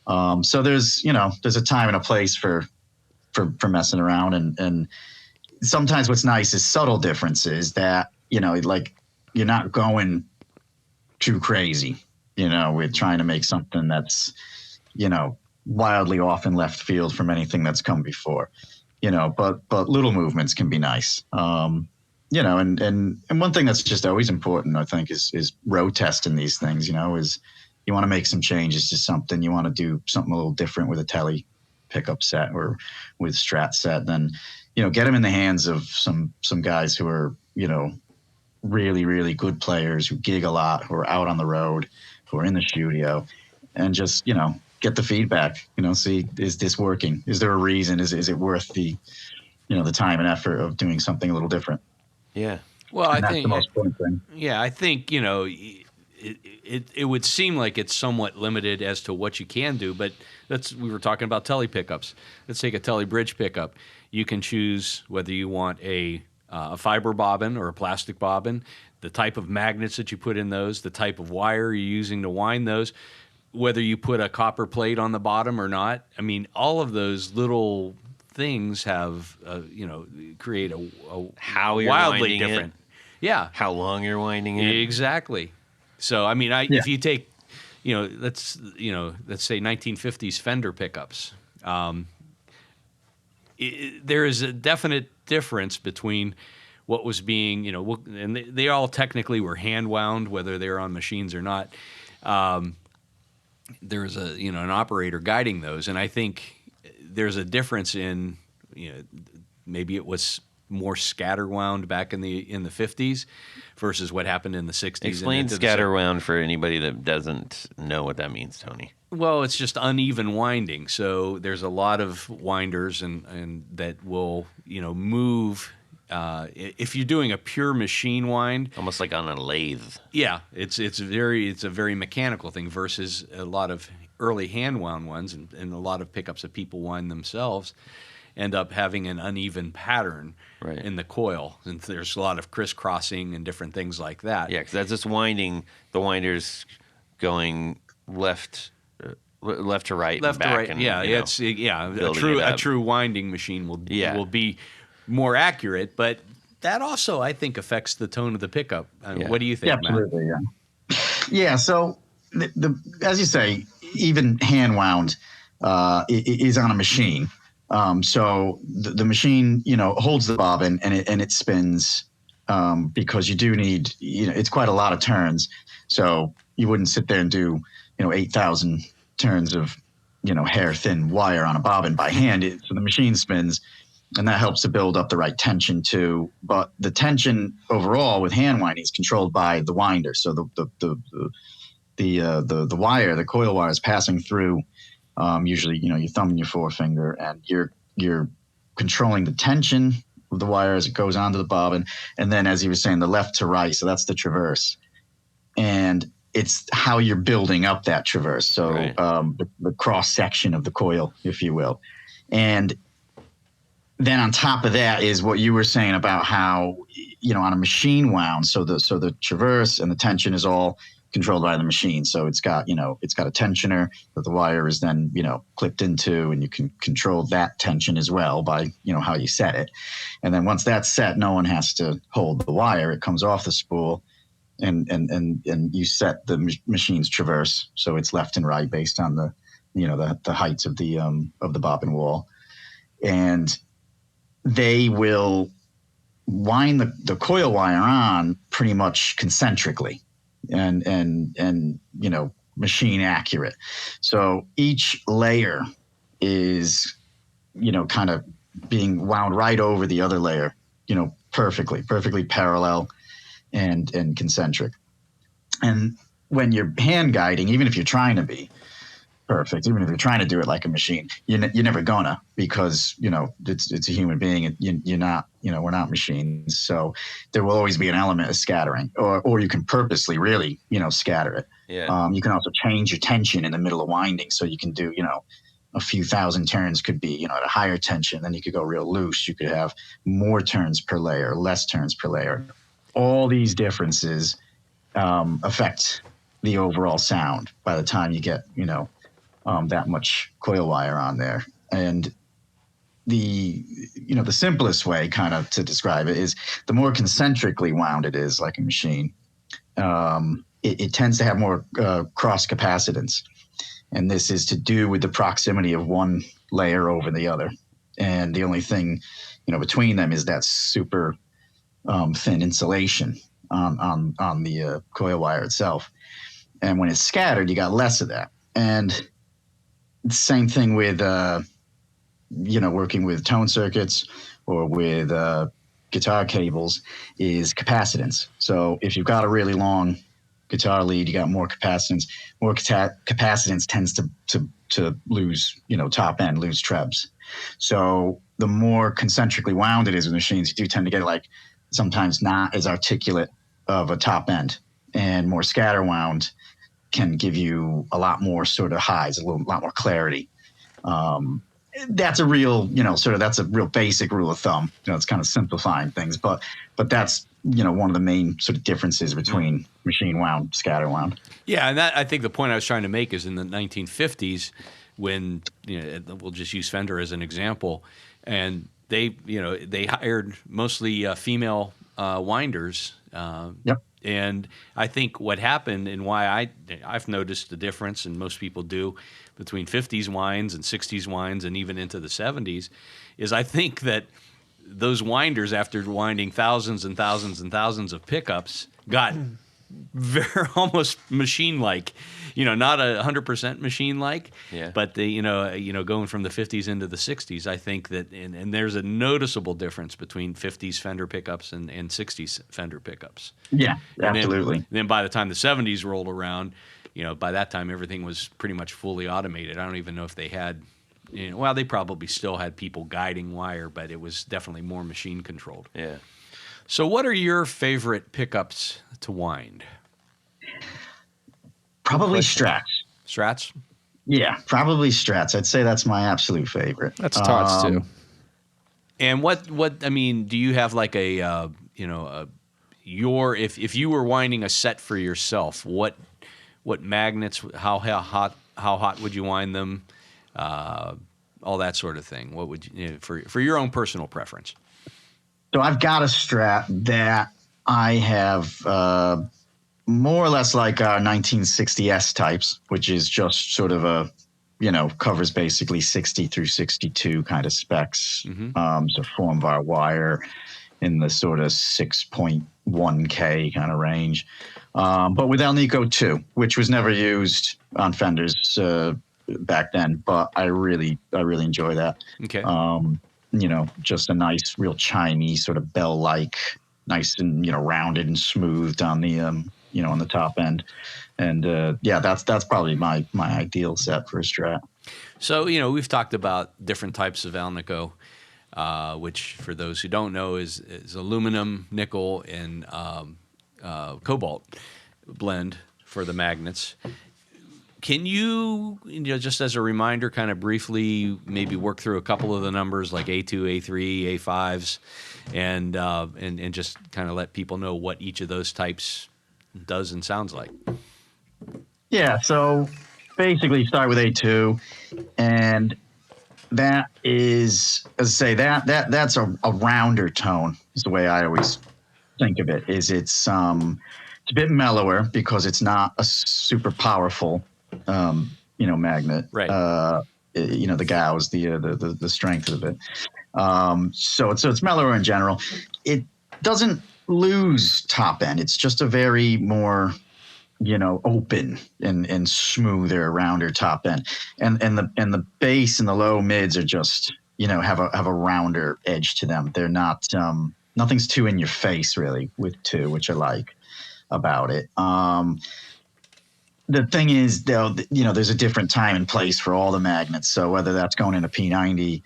So there's a time and a place for messing around. And sometimes what's nice is subtle differences that, like you're not going too crazy, with trying to make something that's, wildly off in left field from anything that's come before, but little movements can be nice. And one thing that's just always important, I think, is road testing these things, is you want to make some changes to something. You want to do something a little different with a tele pickup set or with Strat set, then, get them in the hands of some guys who are, really, really good players who gig a lot, who are out on the road, who are in the studio, and just, get the feedback, see, is this working? Is there a reason? Is it worth the, the time and effort of doing something a little different? Yeah. Well, And that's the most important thing. Yeah, I think, it would seem like it's somewhat limited as to what you can do, but we were talking about tele pickups. Let's take a tele bridge pickup. You can choose whether you want a fiber bobbin or a plastic bobbin, the type of magnets that you put in those, the type of wire you're using to wind those, whether you put a copper plate on the bottom or not. I mean, all of those little things have, create a how you're wildly winding different. it, Yeah, how long you're winding it. exactly. So, I mean, if you take, let's say 1950s Fender pickups, there is a definite difference between what was being, and they all technically were hand wound, whether they were on machines or not. There was an operator guiding those, and I think there's a difference in, maybe it was more scatter wound back in the 50s versus what happened in the 60s. Explain scatter wound for anybody that doesn't know what that means, Tony. Well, it's just uneven winding. So there's a lot of winders and that will, move. If you're doing a pure machine wind, Almost like on a lathe. yeah, it's a very mechanical thing versus a lot of early hand wound ones and a lot of pickups that people wind themselves end up having an uneven pattern in the coil, and there's a lot of crisscrossing and different things like that. Yeah, because that's just winding. The winder's going left to right, Left and back, to right. and, Yeah, you know, it's building it a up. true winding machine will be more accurate, but that also I think affects the tone of the pickup. What do you think, Matt? Absolutely, yeah. Yeah, so as you say, even hand wound is on a machine. So the machine, holds the bobbin and it spins because you do need, it's quite a lot of turns. So you wouldn't sit there and do, 8,000 turns of, hair thin wire on a bobbin by hand. So the machine spins, and that helps to build up the right tension too. But the tension overall with hand winding is controlled by the winder. So the wire, the coil wire, is passing through. Usually, your thumb and your forefinger, and you're controlling the tension of the wire as it goes onto the bobbin. And then, as he was saying, the left to right. So that's the traverse. And it's how you're building up that traverse. So the cross section of the coil, if you will. And then on top of that is what you were saying about how, on a machine wound, so the traverse and the tension is all controlled by the machine. So it's got a tensioner that the wire is then, clipped into, and you can control that tension as well by, how you set it. And then once that's set, no one has to hold the wire. It comes off the spool and you set the machine's traverse. So it's left and right based on the heights of the bobbin wall. And they will wind the coil wire on pretty much concentrically and machine accurate. So each layer is, kind of being wound right over the other layer, perfectly parallel and concentric. And when you're hand guiding, even if you're trying to be perfect, even if you're trying to do it like a machine, you're never gonna, because it's a human being, and you're not, we're not machines. So there will always be an element of scattering, or you can purposely really scatter it. Yeah. You can also change your tension in the middle of winding, so you can do a few thousand turns could be at a higher tension, then you could go real loose. You could have more turns per layer, less turns per layer. All these differences affect the overall sound by the time you get that much coil wire on there. And the simplest way kind of to describe it is, the more concentrically wound it is, like a machine, it tends to have more cross capacitance. And this is to do with the proximity of one layer over the other. And the only thing between them is that super thin insulation on the coil wire itself. And when it's scattered, you got less of that. And same thing with working with tone circuits or with guitar cables is capacitance. So if you've got a really long guitar lead, you got more capacitance. More capacitance tends to lose top end, lose trebs. So the more concentrically wound it is with machines, you do tend to get like sometimes not as articulate of a top end, and more scatter wound can give you a lot more sort of highs, lot more clarity. That's a real, that's a real basic rule of thumb. It's kind of simplifying things, but that's, one of the main sort of differences between machine wound, scatter wound. Yeah, and that, I think the point I was trying to make is in the 1950s, when we'll just use Fender as an example, and they hired mostly female winders. Yep. And I think what happened, and why I've noticed the difference, and most people do, between 50s winds and 60s winds and even into the 70s, is I think that those winders, after winding thousands and thousands and thousands of pickups, got very almost machine-like, not 100% machine-like, but they, going from the 50s into the 60s, I think that, and there's a noticeable difference between 50s Fender pickups and 60s Fender pickups. Yeah, and absolutely. Then by the time the 70s rolled around, by that time everything was pretty much fully automated. I don't even know if they had, they probably still had people guiding wire, but it was definitely more machine controlled. Yeah. So what are your favorite pickups to wind? Probably Strats. Strats? Yeah, probably Strats. I'd say that's my absolute favorite. That's Todd's too. And what I mean, do you have like a if you were winding a set for yourself, what magnets, how hot would you wind them? All that sort of thing. What would you, for your own personal preference? So I've got a Strat that I have more or less like our 1960S types, which is just sort of a, covers basically 60 through 62 kind of specs. Mm-hmm. So form bar wire in the sort of 6.1K kind of range. But with Alnico 2, which was never used on Fenders back then, but I really enjoy that. Okay. Just a nice, real chimey sort of bell-like, nice and rounded and smoothed on the on the top end, and that's probably my ideal set for a Strat. So we've talked about different types of Alnico, which for those who don't know is aluminum, nickel, and cobalt blend for the magnets. Can you, just as a reminder, kind of briefly maybe work through a couple of the numbers like A2, A3, A5s, and just kind of let people know what each of those types does and sounds like? Yeah, so basically start with A2, and that is, as I say, that's a rounder tone is the way I always think of it. Is it's a bit mellower because it's not a super powerful magnet. Right. The gauge, the strength of it. So it's mellower in general. doesn't lose top end. It's just a very more, open and smoother, rounder top end. And the bass and the low mids are just, have a rounder edge to them. They're not, nothing's too in your face really with 2, which I like about it. The thing is, though, there's a different time and place for all the magnets. So whether that's going in a P90,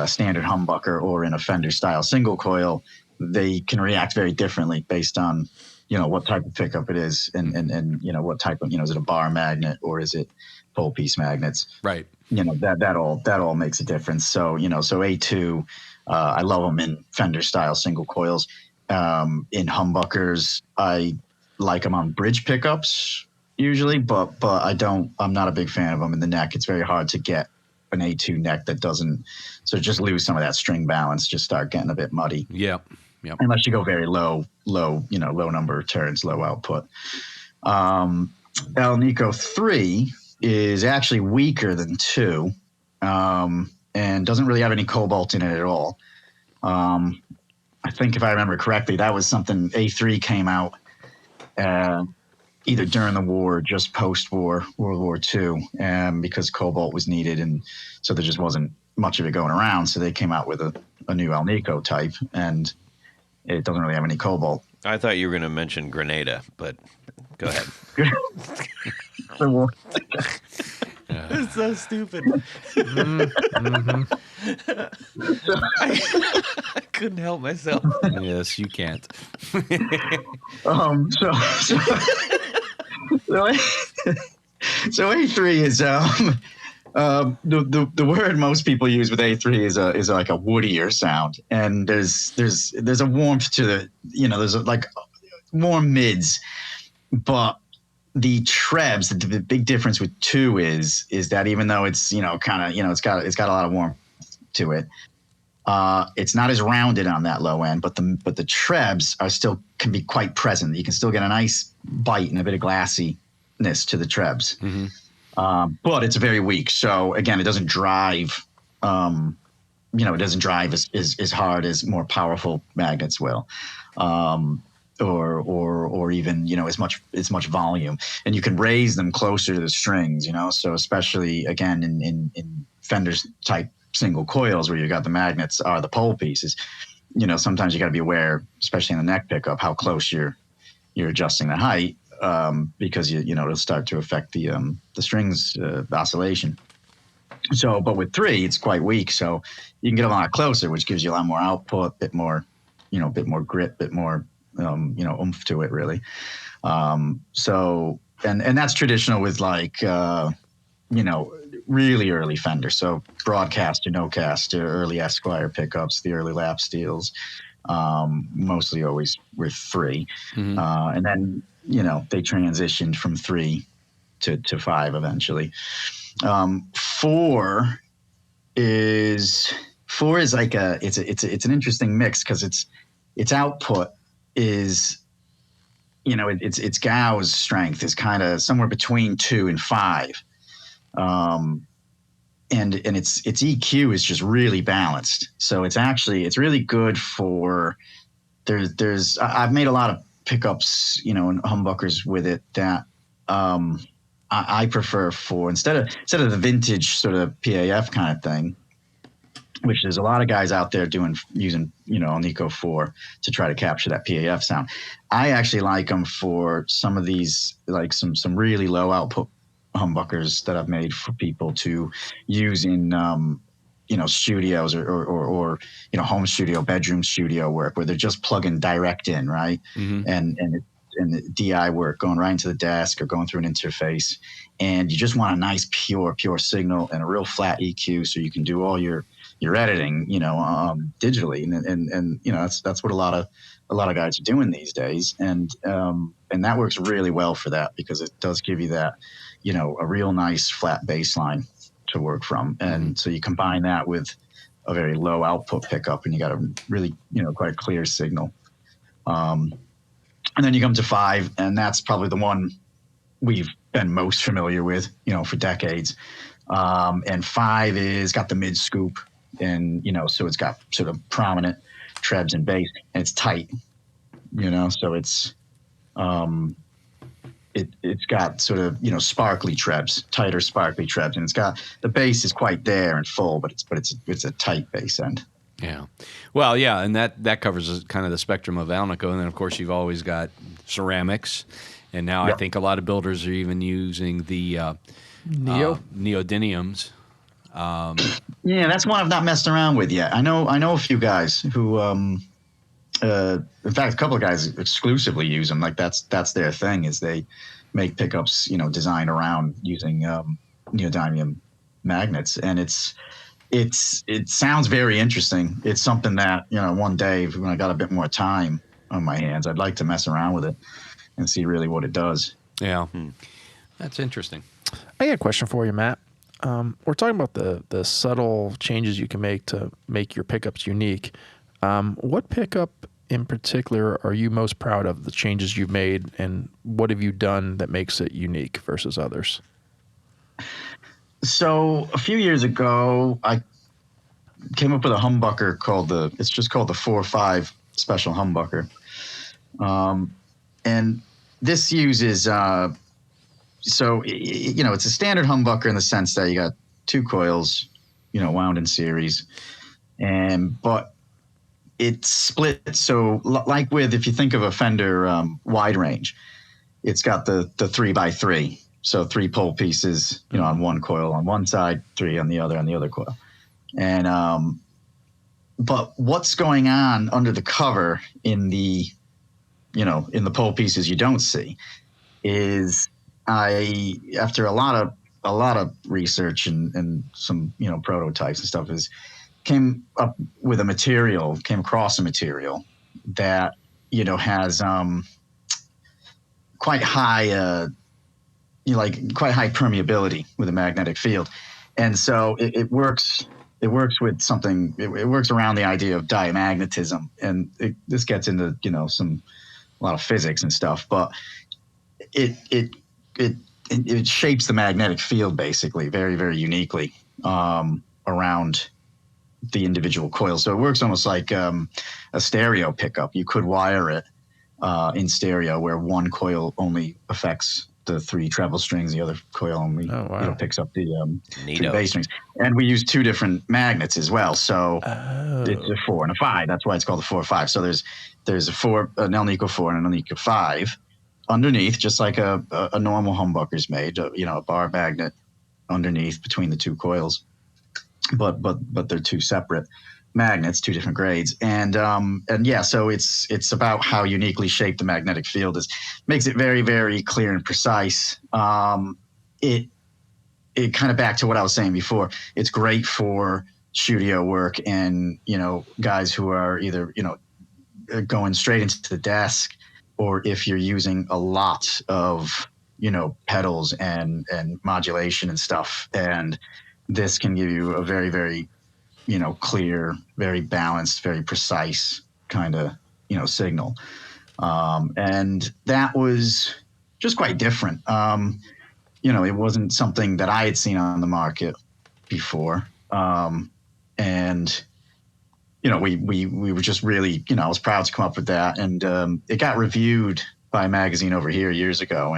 standard humbucker, or in a Fender style single coil, they can react very differently based on, what type of pickup it is and what type of, is it a bar magnet or is it pole piece magnets? Right. That all makes a difference. So, so A2, I love them in Fender style single coils. In humbuckers, I like them on bridge pickups usually, but I'm not a big fan of them in the neck. It's very hard to get an A2 neck that doesn't, so just lose some of that string balance, just start getting a bit muddy. Yep. Unless you go very low, low number of turns, low output. El Nico 3 is actually weaker than 2, and doesn't really have any cobalt in it at all. I think if I remember correctly, that was something A3 came out either during the war or just post-war, World War II, because cobalt was needed, and so there just wasn't much of it going around. So they came out with a new El Nico type, and it doesn't really have any cobalt. I thought you were going to mention Grenada, but go ahead. It's so stupid. I couldn't help myself. Yes, you can't. So A3 is the word most people use with A3 is like a woodier sound, and there's a warmth to the, there's like warm mids, but the trebs, the big difference with 2 is that even though it's kind of it's got a lot of warmth to it, it's not as rounded on that low end, but the trebs can be quite present. You can still get a nice bite and a bit of glassiness to the trebs. Mm-hmm. But it's very weak. So again, it doesn't drive, it doesn't drive as hard as more powerful magnets will, or even, as much volume, and you can raise them closer to the strings, so especially again, in Fender's type single coils where you got the magnets are the pole pieces, sometimes you got to be aware, especially in the neck pickup, how close you're adjusting the height. Because it'll start to affect the strings oscillation. So, but with 3, it's quite weak, so you can get a lot closer, which gives you a lot more output, bit more grit, bit more oomph to it, really. So, and that's traditional with like really early Fender. So broadcaster, no caster, early Esquire pickups, the early lap steels, mostly always with 3, and then. They transitioned from 3 to 5 eventually. 4 is like it's an interesting mix because its output is, its gauge strength is kind of somewhere between 2 and 5. And its EQ is just really balanced. So it's really good for, I've made a lot of pickups, and humbuckers with it that I prefer for instead of the vintage sort of PAF kind of thing, which there's a lot of guys out there using El Nico 4 to try to capture that PAF sound. I actually like them for some of these, like some really low output humbuckers that I've made for people to use in studios or home studio, bedroom studio work where they're just plugging direct in, right? Mm-hmm. And the DI work going right into the desk or going through an interface, and you just want a nice pure signal and a real flat EQ so you can do all your editing, digitally, and that's what a lot of guys are doing these days, and that works really well for that because it does give you that, a real nice flat bass line to work from. And so you combine that with a very low output pickup and you got a really, quite a clear signal. And then you come to 5, and that's probably the one we've been most familiar with, for decades. And 5 is got the mid scoop and, so it's got sort of prominent trebs and bass and it's tight. So it's it's got sort of sparkly trebs, tighter sparkly trebs, and it's got the bass is quite there and full, but it's a tight bass end. Yeah. Well, yeah, and that covers kind of the spectrum of Alnico, and then of course you've always got ceramics, and now I think a lot of builders are even using the neodymiums. Yeah, that's one I've not messed around with yet. I know a few guys who, in fact, a couple of guys exclusively use them. Like that's their thing, is they make pickups, designed around using neodymium magnets, and it sounds very interesting. It's something that one day when I got a bit more time on my hands, I'd like to mess around with it and see really what it does. Yeah, that's interesting. I got a question for you, Matt. We're talking about the subtle changes you can make to make your pickups unique. What pickup in particular are you most proud of, the changes you've made, and what have you done that makes it unique versus others? So a few years ago, I came up with a humbucker called the 4-5 special humbucker. And this uses, it's a standard humbucker in the sense that you got two coils, wound in series, but it's split. So like if you think of a Fender wide range, it's got the 3x3. So 3 pole pieces, on one coil on one side, 3 on the other coil. And, but what's going on under the cover in the pole pieces you don't see is after a lot of research and some, prototypes and stuff, came across a material that, has, quite high, quite high permeability with a magnetic field. And so it works with something, it works around the idea of diamagnetism. And this gets into, a lot of physics and stuff, but it shapes the magnetic field basically very, very uniquely, around the individual coils. So it works almost like, a stereo pickup. You could wire it, in stereo, where one coil only affects the 3 treble strings, the other coil only picks up the 3 bass strings. And we use 2 different magnets as well. So it's a 4 and a 5. That's why it's called the 4-5. So there's an Alnico 4 and an Alnico 5 underneath, just like a normal humbucker's made. A bar magnet underneath between the 2 coils, but they're 2 separate magnets, 2 different grades. And yeah, so it's about how uniquely shaped the magnetic field is. Makes it very, very clear and precise. It kind of back to what I was saying before. It's great for studio work and, guys who are either, going straight into the desk, or if you're using a lot of, pedals and modulation and stuff. And this can give you a very, very, clear, very balanced, very precise kind of, signal. And that was just quite different. It wasn't something that I had seen on the market before. And, we were just really, I was proud to come up with that. And it got reviewed by a magazine over here years ago.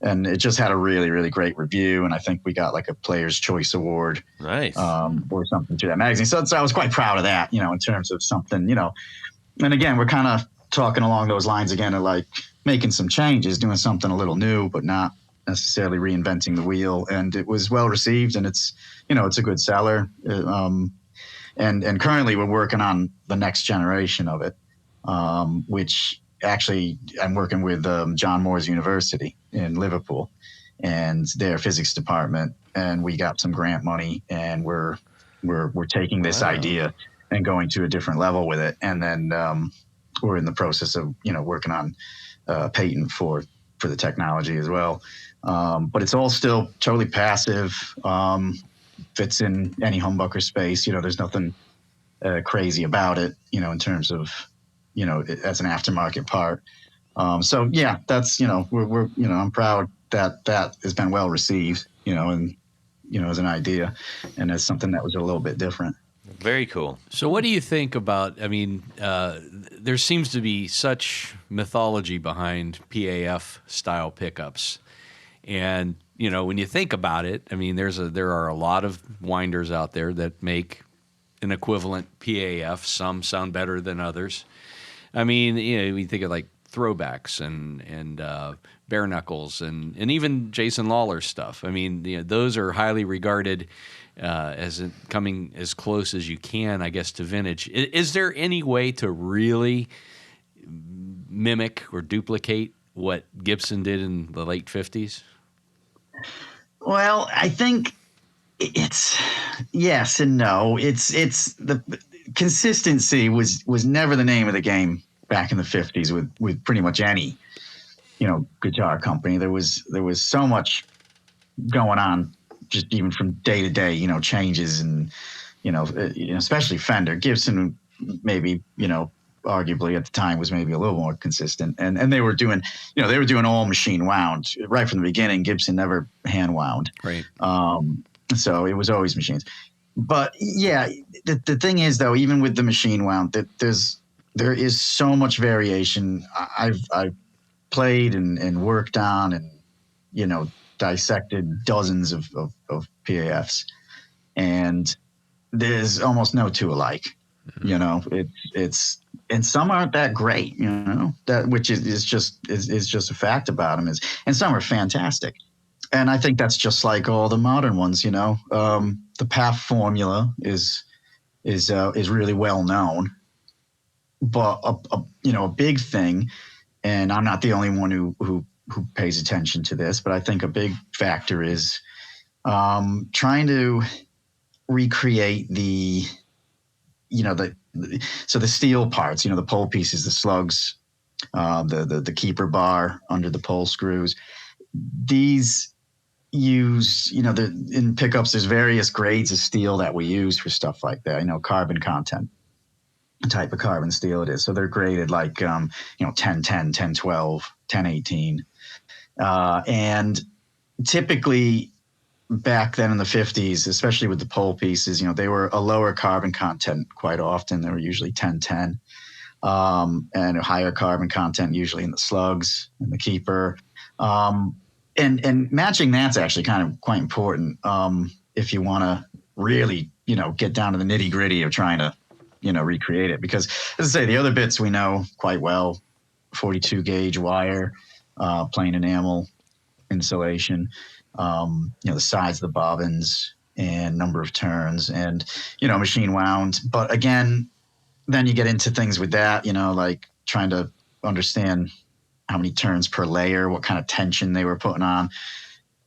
And it just had a really, really great review. And I think we got like a Player's Choice Award, nice, or something to that magazine. So I was quite proud of that, in terms of something, and again, we're kind of talking along those lines again of like making some changes, doing something a little new, but not necessarily reinventing the wheel. And it was well received, and it's a good seller. And currently we're working on the next generation of it, which actually I'm working with John Moores University in Liverpool and their physics department, and we got some grant money, and we're taking this idea and going to a different level with it. And then we're in the process of working on patent for the technology as well. But it's all still totally passive. Fits in any humbucker space. There's nothing crazy about it, in terms of, as an aftermarket part. So yeah, that's, we're I'm proud that has been well received, and, as an idea and as something that was a little bit different. Very cool. So what do you think about, I mean, there seems to be such mythology behind PAF style pickups. And, you know, when you think about it, I mean, there are a lot of winders out there that make an equivalent PAF. Some sound better than others. I mean, you know, we think of like throwbacks and bare knuckles and even Jason Lawler's stuff. I mean, you know, those are highly regarded as coming as close as you can, I guess, to vintage. Is there any way to really mimic or duplicate what Gibson did in the late 50s? Well, I think it's yes and no. It's the consistency was never the name of the game back in the 50s with pretty much any, you know, guitar company. There was so much going on, just even from day to day, you know, changes and, you know, especially Fender. Gibson maybe, you know, arguably at the time was maybe a little more consistent, and they were doing, you know, all machine wound right from the beginning. Gibson never hand wound. Right. So it was always machines. But yeah, the thing is though, even with the machine wound, that there is so much variation. I've played and worked on and, you know, dissected dozens of PAFs, and there's almost no two alike. Mm-hmm. You know, it's and some aren't that great. You know, that which is just a fact about them and some are fantastic. And I think that's just like all the modern ones. You know, the PAF formula is really well known, but a big thing, and I'm not the only one who pays attention to this, but I think a big factor is trying to recreate the steel parts, you know, the pole pieces, the slugs, the keeper bar under the pole screws. These use, you know, in pickups, there's various grades of steel that we use for stuff like that. You know, carbon content, type of carbon steel it is. So they're graded like, 1010, 1012, 1018. And typically back then in the 50s, especially with the pole pieces, you know, they were a lower carbon content quite often. They were usually 1010, and a higher carbon content usually in the slugs and the keeper. And matching that's actually kind of quite important if you want to really, you know, get down to the nitty gritty of trying to, you know, recreate it. Because as I say, the other bits we know quite well: 42 gauge wire, plain enamel insulation, the size of the bobbins and number of turns, and, you know, machine wound. But again, then you get into things with that, you know, like trying to understand how many turns per layer, what kind of tension they were putting on.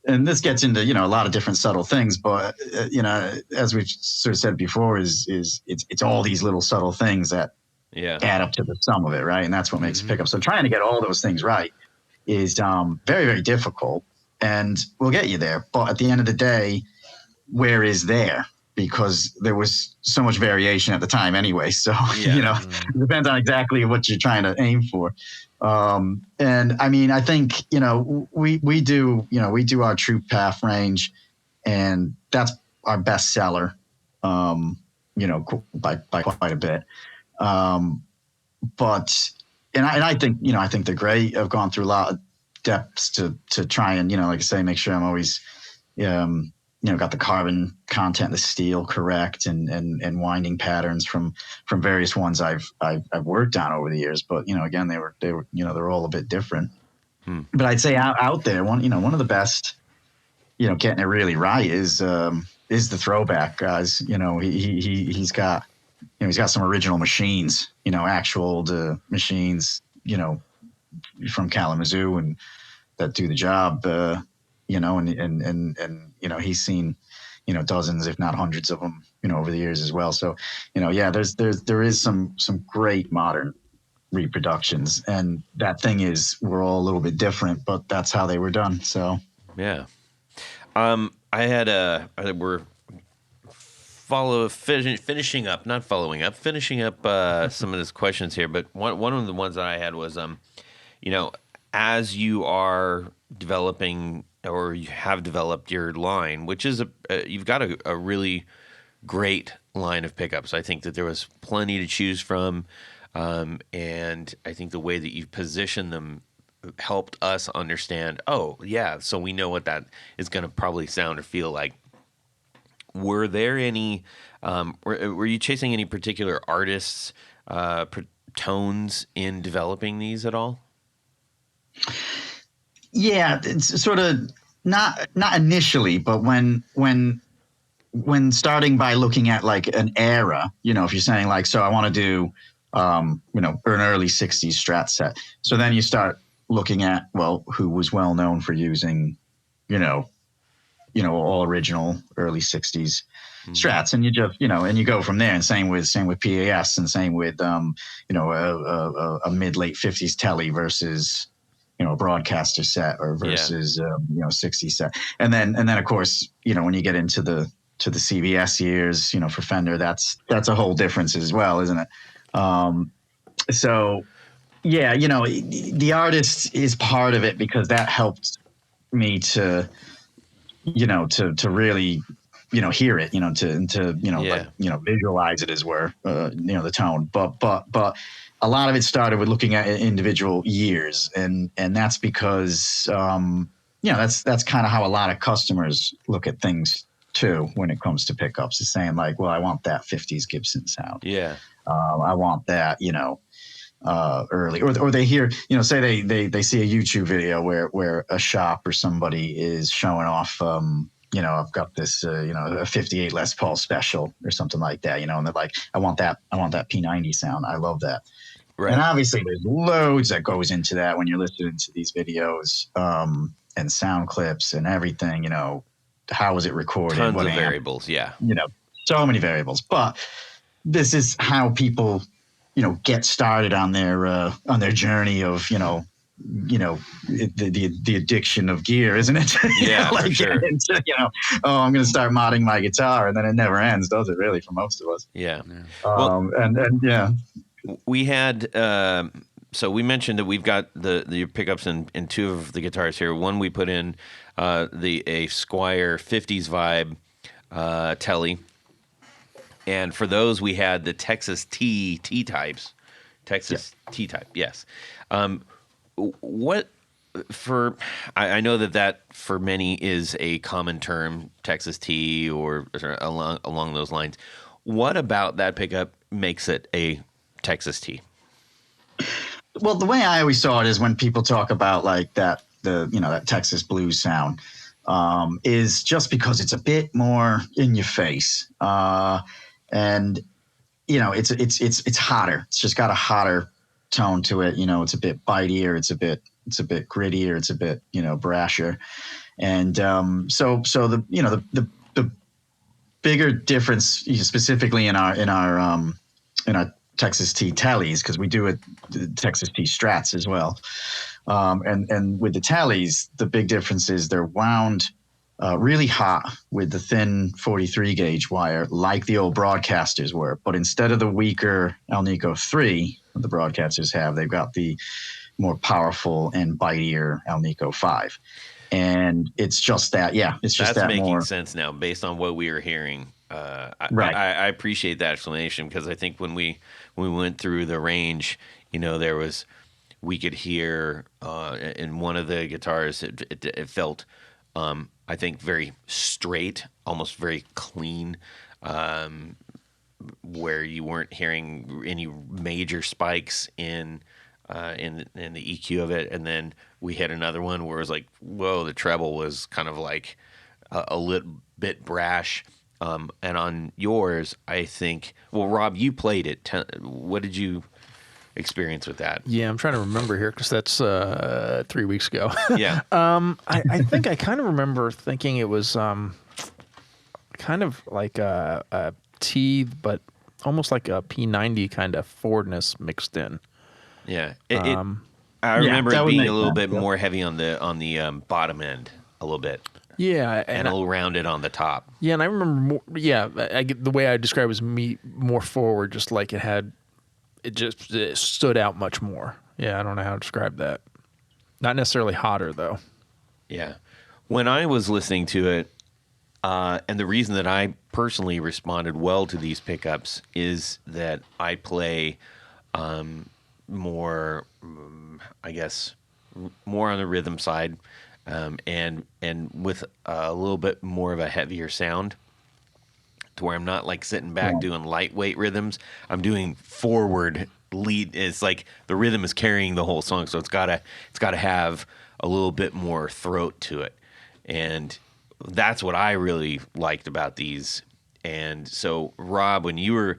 And this gets into, you know, a lot of different subtle things, but, you know, as we've sort of said before, it's all these little subtle things that add up to the sum of it, right? And that's what makes a pickup. So trying to get all those things right is very, very difficult, and we'll get you there. But at the end of the day, where is there? Because there was so much variation at the time anyway. So, you know, it depends on exactly what you're trying to aim for. And I mean, I think, you know, we do our true PAF range, and that's our best seller, you know, by quite a bit. But I think, you know, I think they're great. I've gone through a lot of depths to try and, you know, like I say, make sure I'm always, you know, got the carbon content, the steel correct, and winding patterns from various ones I've worked on over the years. But, you know, again, they were, you know, they're all a bit different. But I'd say out there, one of the best, you know, getting it really right is the Throwback guys. You know, he's got some original machines, you know, actual machines, you know, from Kalamazoo and that do the job, you know, and you know, he's seen, you know, dozens, if not hundreds of them, you know, over the years as well. So, you know, yeah, there is some great modern reproductions, and that thing is, we're all a little bit different, but that's how they were done. So, yeah. We're finishing up some of his questions here, but one of the ones that I had was, you know, as you are developing, or you have developed your line, which is you've got a really great line of pickups. I think that there was plenty to choose from, and I think the way that you position them helped us understand, oh, yeah, so we know what that is going to probably sound or feel like. Were there any, were you chasing any particular artists, tones in developing these at all? Yeah, it's sort of not initially, but when starting by looking at like an era, if you're saying like, so I want to do, an early 60s Strat set. So then you start looking at, well, who was well known for using, all original early 60s Strats, and you just, and you go from there. And same with PAS, and same with, a mid late 50s Telly versus, a broadcaster set or versus, 60 set. And then of course, when you get into the CBS years, for Fender, that's a whole difference as well, isn't it? So yeah, the artist is part of it, because that helped me to really, hear it, to visualize it as were, the tone. But a lot of it started with looking at individual years, and that's because, that's kind of how a lot of customers look at things too when it comes to pickups. Is saying like, well, I want that 50s Gibson sound. Yeah. I want that, early, or they hear, say they see a YouTube video where a shop or somebody is showing off, I've got this, a 58 Les Paul special or something like that, and they're like, I want that P90 sound. I love that. Right. And obviously there's loads that goes into that when you're listening to these videos, and sound clips and everything, how was it recorded? Tons of variables. Yeah. So many variables, but this is how people, get started on their journey of, the addiction of gear, isn't it? Yeah, like for sure. Into, I'm going to start modding my guitar, and then it never ends, does it? Really, for most of us. Yeah. And yeah, we had. So we mentioned that we've got the pickups in two of the guitars here. One we put in a Squier 50s vibe Telly. And for those, we had the Texas T types. Texas T type, yes. I know that for many is a common term, Texas T or along those lines. What about that pickup makes it a Texas T? Well, the way I always saw it is when people talk about like that, that Texas blues sound, is just because it's a bit more in your face. And it's hotter. It's just got a hotter tone to it. It's a bit bitier. It's a bit grittier. It's a bit brasher. And so the bigger difference, specifically in our Texas T Tellys, because we do it Texas T Strats as well. And with the Tellys, the big difference is they're wound really hot with the thin 43 gauge wire, like the old broadcasters were. But instead of the weaker Alnico 3 that the broadcasters have, they've got the more powerful and bitier Alnico 5. And it's just that, it's just that's that making more sense now based on what we were hearing. Right. I appreciate that explanation, because I think when we went through the range, we could hear in one of the guitars, it felt, I think, very straight, almost very clean, where you weren't hearing any major spikes in the EQ of it. And then we had another one where it was like, whoa, the treble was kind of like a little bit brash. And on yours, I think, well, Rob, you played it. What did you experience with that? Yeah, I'm trying to remember here, because that's 3 weeks ago. Yeah. I think I kind of remember thinking it was kind of like a T, but almost like a P90 kind of forwardness mixed in. Yeah. I remember it being a little bit yeah. more heavy on the bottom end, a little bit. Yeah, And a little rounded on the top. Yeah, and I remember more. Yeah, the way I describe it was more forward, just like it stood out much more. Yeah, I don't know how to describe that. Not necessarily hotter though. Yeah. When I was listening to it, And the reason that I personally responded well to these pickups is that I play more, I guess, more on the rhythm side, and with a little bit more of a heavier sound, to where I'm not like sitting back doing lightweight rhythms. I'm doing forward lead. It's like the rhythm is carrying the whole song, so it's gotta have a little bit more throat to it, and that's what I really liked about these. And so, Rob, when you were,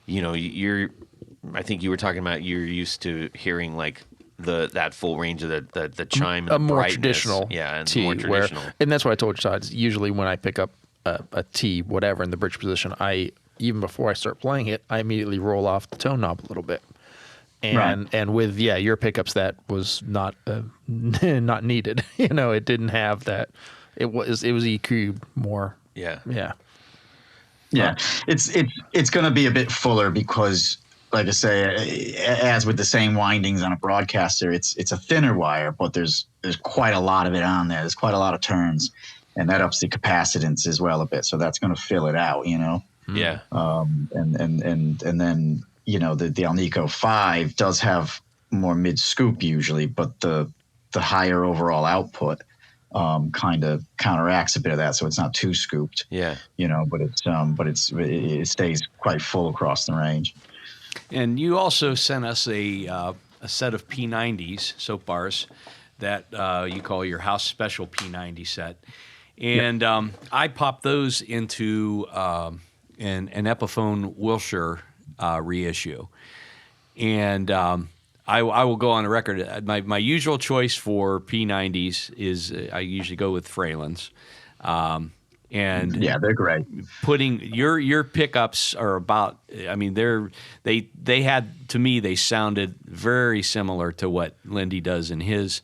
I think you were talking about you're used to hearing like that full range of the chime, and a more brightness. traditional and T, more traditional. and that's what I told you, Todd. Usually when I pick up a T, whatever, in the bridge position, even before I start playing it, I immediately roll off the tone knob a little bit. And with your pickups, that was not not needed. It didn't have that. It was EQ'd more. Yeah. It's going to be a bit fuller because, like I say, as with the same windings on a broadcaster, it's a thinner wire, but there's quite a lot of it on there. There's quite a lot of turns, and that ups the capacitance as well a bit. So that's going to fill it out. Yeah. And then the Alnico 5 does have more mid scoop usually, but the higher overall output kind of counteracts a bit of that, so it's not too scooped. Yeah. But it stays quite full across the range. And you also sent us a set of P90s, soap bars, that you call your house special P90 set. And I popped those into an Epiphone Wilshire reissue. And I will go on the record. My usual choice for P90s is I usually go with Fralins. And they're great. Putting your pickups are about. I mean, they had, to me, they sounded very similar to what Lindy does in his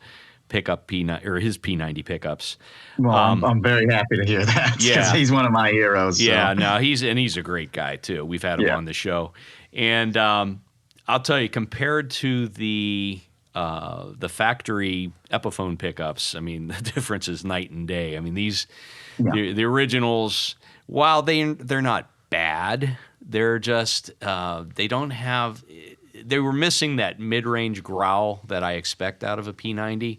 pickup his P90 pickups. Well, I'm very happy to hear that. Yeah, he's one of my heroes. Yeah, so. no, he's a great guy too. We've had him on the show, and I'll tell you, compared to the factory Epiphone pickups, I mean, the difference is night and day. I mean, the originals, while they're not bad, they're just they don't have. They were missing that mid-range growl that I expect out of a P90,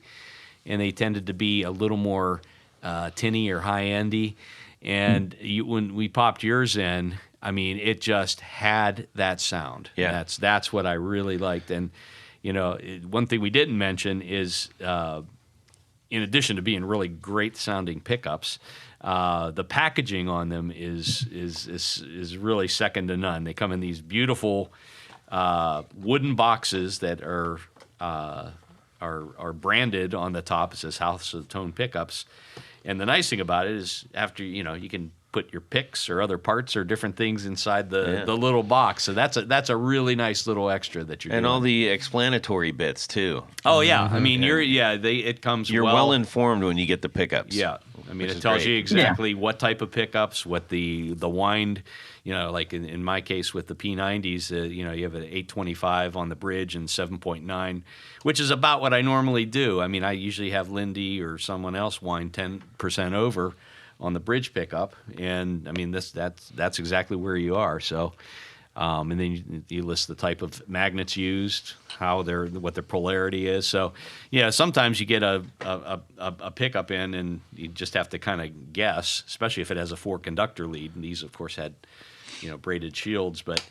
and they tended to be a little more tinny or high-endy. And when we popped yours in, I mean, it just had that sound. Yeah, that's what I really liked. And one thing we didn't mention is, in addition to being really great sounding pickups, the packaging on them is really second to none. They come in these beautiful wooden boxes that are branded on the top. It says House of Tone Pickups. And the nice thing about it is, after you can put your picks or other parts or different things inside the little box. So that's a really nice little extra that you're doing. And all the explanatory bits too. Oh yeah, I mean it comes. You're well informed when you get the pickups. Yeah, I mean it tells you exactly what type of pickups, what the wind. Like in my case with the P90s, you have an 825 on the bridge and 7.9, which is about what I normally do. I mean, I usually have Lindy or someone else wind 10% over on the bridge pickup, and I mean that's exactly where you are. So, and then you list the type of magnets used, what their polarity is. So, sometimes you get a pickup in, and you just have to kind of guess, especially if it has a 4-conductor lead. And these, of course, had braided shields, but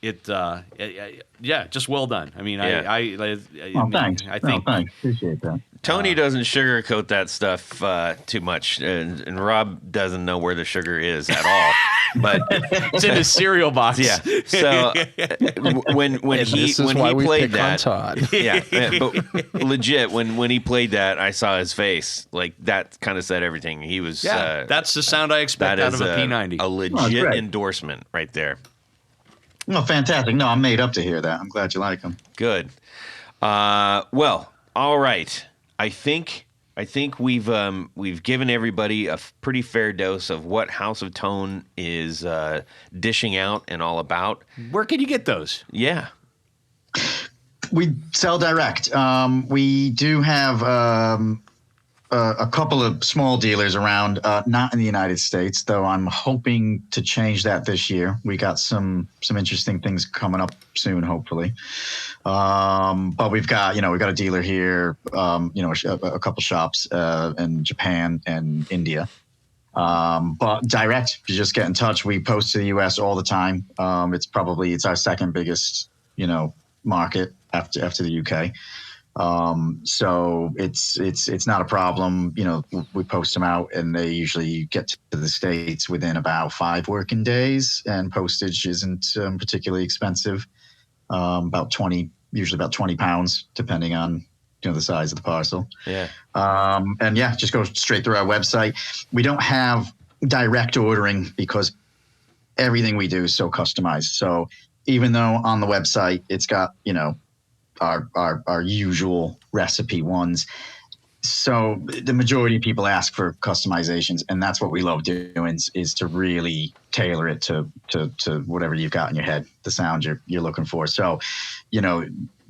just well done. I mean, thanks. I think thanks. Appreciate that. Tony doesn't sugarcoat that stuff too much, and Rob doesn't know where the sugar is at all. But it's in his cereal box. Yeah. So when he played that, Todd. But legit, when he played that, I saw his face. Like, that kind of said everything. He was. That's the sound I expect out of a P90. A legit endorsement right there. No, fantastic. No, I'm made up to hear that. I'm glad you like them. Good. Well, all right. I think we've given everybody a pretty fair dose of what House of Tone is dishing out and all about. Where can you get those? Yeah. We sell direct. We do have a couple of small dealers around, not in the United States, though I'm hoping to change that this year. We got some interesting things coming up soon, hopefully. But we've got a dealer here, a couple shops in Japan and India. But direct, you just get in touch. We post to the US all the time. It's our second biggest, market after the UK. So it's not a problem. We post them out and they usually get to the States within about 5 working days, and postage isn't particularly expensive. Usually about 20 pounds, depending on, the size of the parcel. Yeah. And just go straight through our website. We don't have direct ordering because everything we do is so customized. So even though on the website, it's got, our usual recipe ones. So the majority of people ask for customizations, and that's what we love doing is to really tailor it to whatever you've got in your head, the sound you're looking for. So,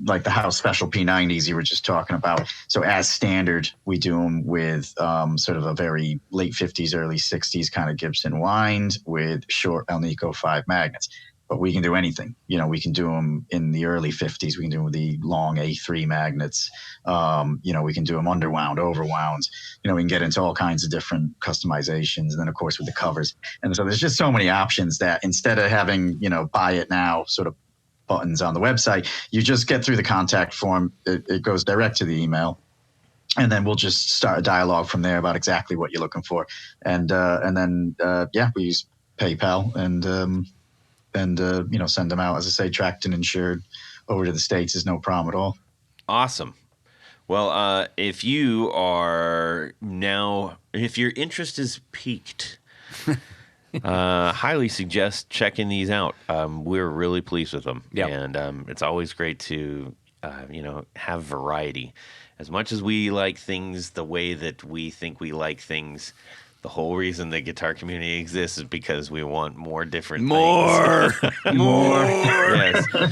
like the house special P90s you were just talking about. So as standard, we do them with sort of a very late 50s, early 60s kind of Gibson wind with short Alnico 5 magnets. But we can do anything. We can do them in the early 50s. We can do them with the long A3 magnets. We can do them underwound, overwound. We can get into all kinds of different customizations. And then, of course, with the covers. And so there's just so many options that instead of having, buy it now sort of buttons on the website, you just get through the contact form. It goes direct to the email. And then we'll just start a dialogue from there about exactly what you're looking for. And then we use PayPal and send them out, as I say, tracked and insured over to the States is no problem at all. Awesome. Well, if your interest is piqued, highly suggest checking these out. We're really pleased with them. Yep. And it's always great to, have variety. As much as we like things the way that we think we like things, the whole reason the guitar community exists is because we want more different things. Yes.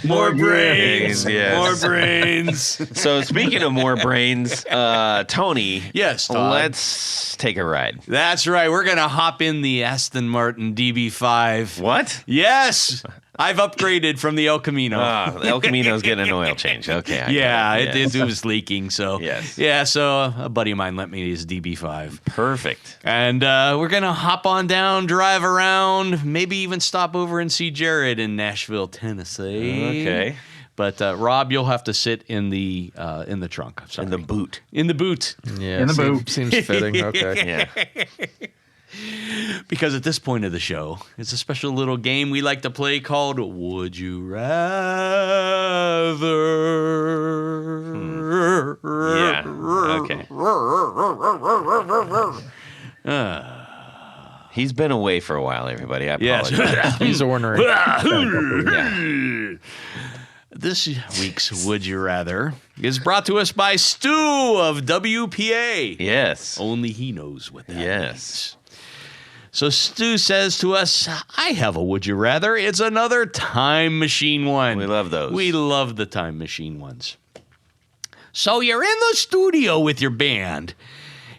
More brains. Yes. More brains. So speaking of more brains, Tony. Yes, Todd. Let's take a ride. That's right. We're going to hop in the Aston Martin DB5. What? Yes. I've upgraded from the El Camino. El Camino's getting an oil change. Okay. It was leaking. So yes. Yeah, so a buddy of mine lent me his DB5. Perfect. And we're going to hop on down, drive around, maybe even stop over and see Jared in Nashville, Tennessee. Okay. But Rob, you'll have to sit in the trunk. In the boot. In the boot. Yeah, in the boot. Seems fitting. Okay. Yeah. Because at this point of the show, it's a special little game we like to play called Would You Rather? Yeah. Okay. He's been away for a while, everybody. I apologize. Yes. He's ornery. Yeah. This week's Would You Rather is brought to us by Stu of WPA. Yes. Only he knows what that means. So Stu says to us, I have a Would You Rather. It's another time machine one. We love those. We love the time machine ones. So you're in the studio with your band,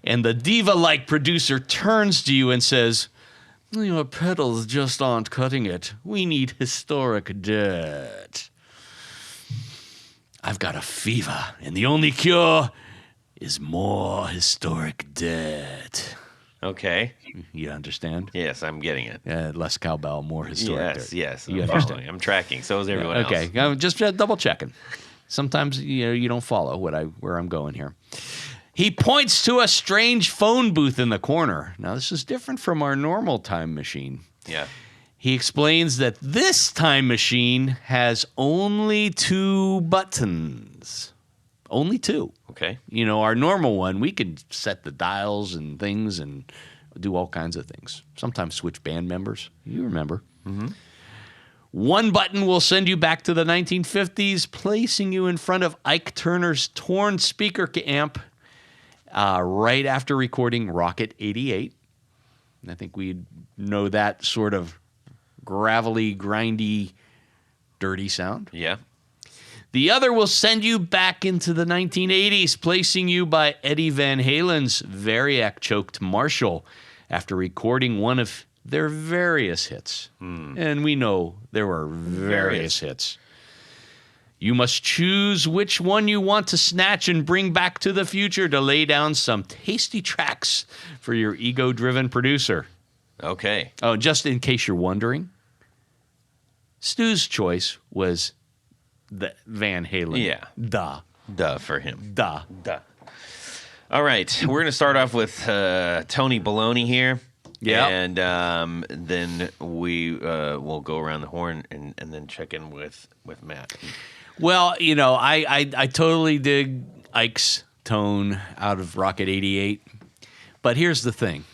and the diva-like producer turns to you and says, your pedals just aren't cutting it. We need historic dirt. I've got a fever, and the only cure is more historic dirt. Okay. You understand? Yes, I'm getting it. Less cowbell, more historic dirt. Yes. You I'm understand? following. I'm tracking. So is everyone else. Okay, just double checking. Sometimes you don't follow where I'm going here. He points to a strange phone booth in the corner. Now, this is different from our normal time machine. Yeah. He explains that this time machine has only 2 buttons. Only 2. Okay. Our normal one, we could set the dials and things and do all kinds of things. Sometimes switch band members. You remember. Mm-hmm. One button will send you back to the 1950s, placing you in front of Ike Turner's torn speaker amp right after recording Rocket 88. And I think we know that sort of gravelly, grindy, dirty sound. Yeah. The other will send you back into the 1980s, placing you by Eddie Van Halen's Variac choked Marshall after recording one of their various hits. And we know there were various hits. You must choose which one you want to snatch and bring back to the future to lay down some tasty tracks for your ego-driven producer. Okay. Oh, just in case you're wondering, Stu's choice was the Van Halen. Yeah. Duh for him. Duh. All right. We're going to start off with Tony Baloney here. Yeah. And then we will go around the horn and then check in with Matt. Well, you know, I totally dig Ike's tone out of Rocket 88. But here's the thing.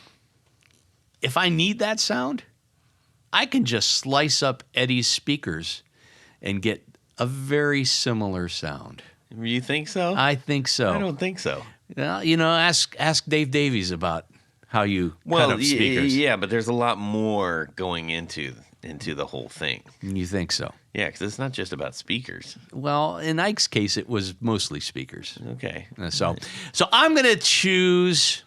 If I need that sound, I can just slice up Eddie's speakers and get a very similar sound. You think so? I think so. I don't think so. Well, you know, ask Dave Davies about how you cut up speakers. Yeah, but there's a lot more going into the whole thing. You think so? Yeah, because it's not just about speakers. Well, in Ike's case, it was mostly speakers. Okay. So I'm going to choose,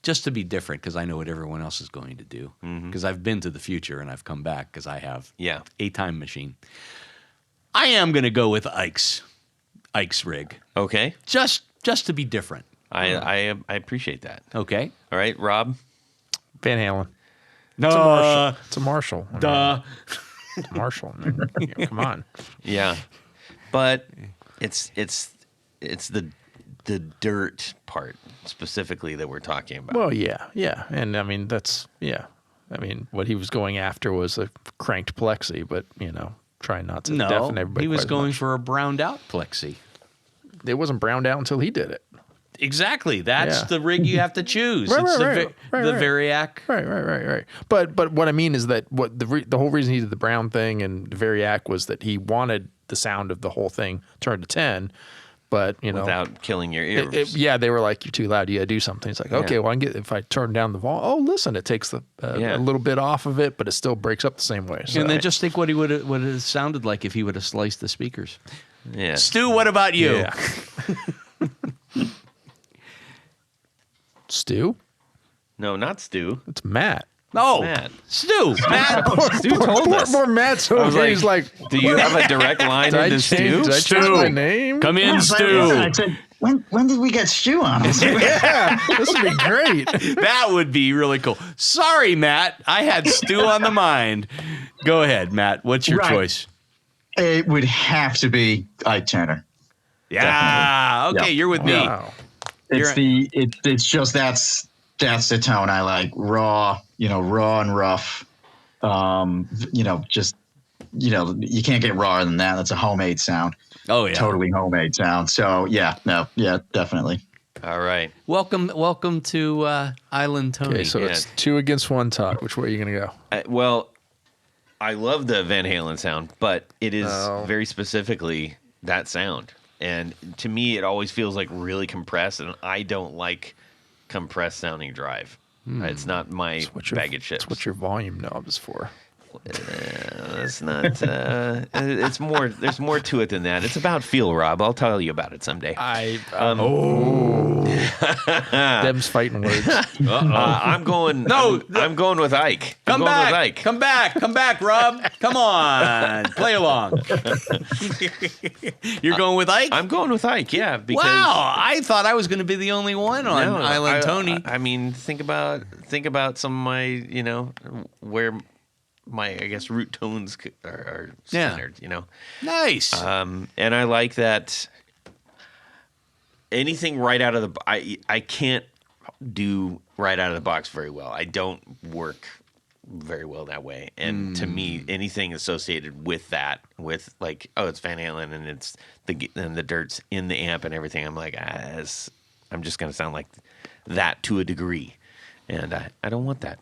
just to be different, because I know what everyone else is going to do. Because I've been to the future and I've come back because I have a time machine. I am going to go with Ike's rig. Okay. Just to be different. I appreciate that. Okay. All right, Rob. Van Halen. No. It's a Marshall. Duh. It's a Marshall. Man. Yeah, come on. Yeah, but it's the dirt part specifically that we're talking about. Well, yeah, and I mean I mean what he was going after was a cranked plexi, but trying not to deafen everybody. He was quite as going much. for a browned out plexi. It wasn't browned out until he did it. Exactly. That's the rig you have to choose. Right, It's right. the Variac. Right. But what I mean is that what the whole reason he did the brown thing and the Variac was that he wanted the sound of the whole thing turned to 10, but without killing your ears. they were like, you're too loud. You got to do something. It's like, okay, well, if I turn down the volume, oh, listen, it takes a little bit off of it, but it still breaks up the same way. So, And then just think what he would have sounded like if he would have sliced the speakers. Yeah. Stu, what about you? Yeah. Stu? No, not Stu. It's Matt. No, Matt. Stu. Matt. Stu told us. Poor Matt's over here. He's like, Do you have a direct line into Stu? Did I change my name? Come in, Yeah, Stu. I said, when did we get Stu on? Yeah, this would be great. That would be really cool. Sorry, Matt. I had Stu on the mind. Go ahead, Matt. What's your Right. choice? It would have to be Ike Turner. Yeah. Okay, Yeah. you're with me. Wow. It's just that's the tone I like. Raw and rough. You can't get rawer than that. That's a homemade sound. Oh yeah. Totally homemade sound. So definitely. All right. Welcome to Island Tony. Okay, so it's 2 against 1, Todd. Which way are you going to go? Well, I love the Van Halen sound, but it is very specifically that sound. And to me, it always feels like really compressed, and I don't like compressed sounding drive. It's not my bag of chips. That's what your volume knob is for. It's not. It's more. There's more to it than that. It's about feel, Rob. I'll tell you about it someday. Them's fighting words. I'm going. No, I'm going with Ike. Come I'm going back. with Ike. Come back, Rob. Come on. Play along. You're going with Ike? I'm going with Ike. Yeah. Because Wow. I thought I was going to be be the one on Island Tony. I mean, think about some of my, where my, I guess, root tones are centered, Nice. And I like that anything right out of the, I can't do right out of the box very well. I don't work very well that way. And to me, anything associated with that, with like, oh, it's Van Halen and it's the dirt's in the amp and everything, I'm like, I'm just going to sound like that to a degree. And I don't want that.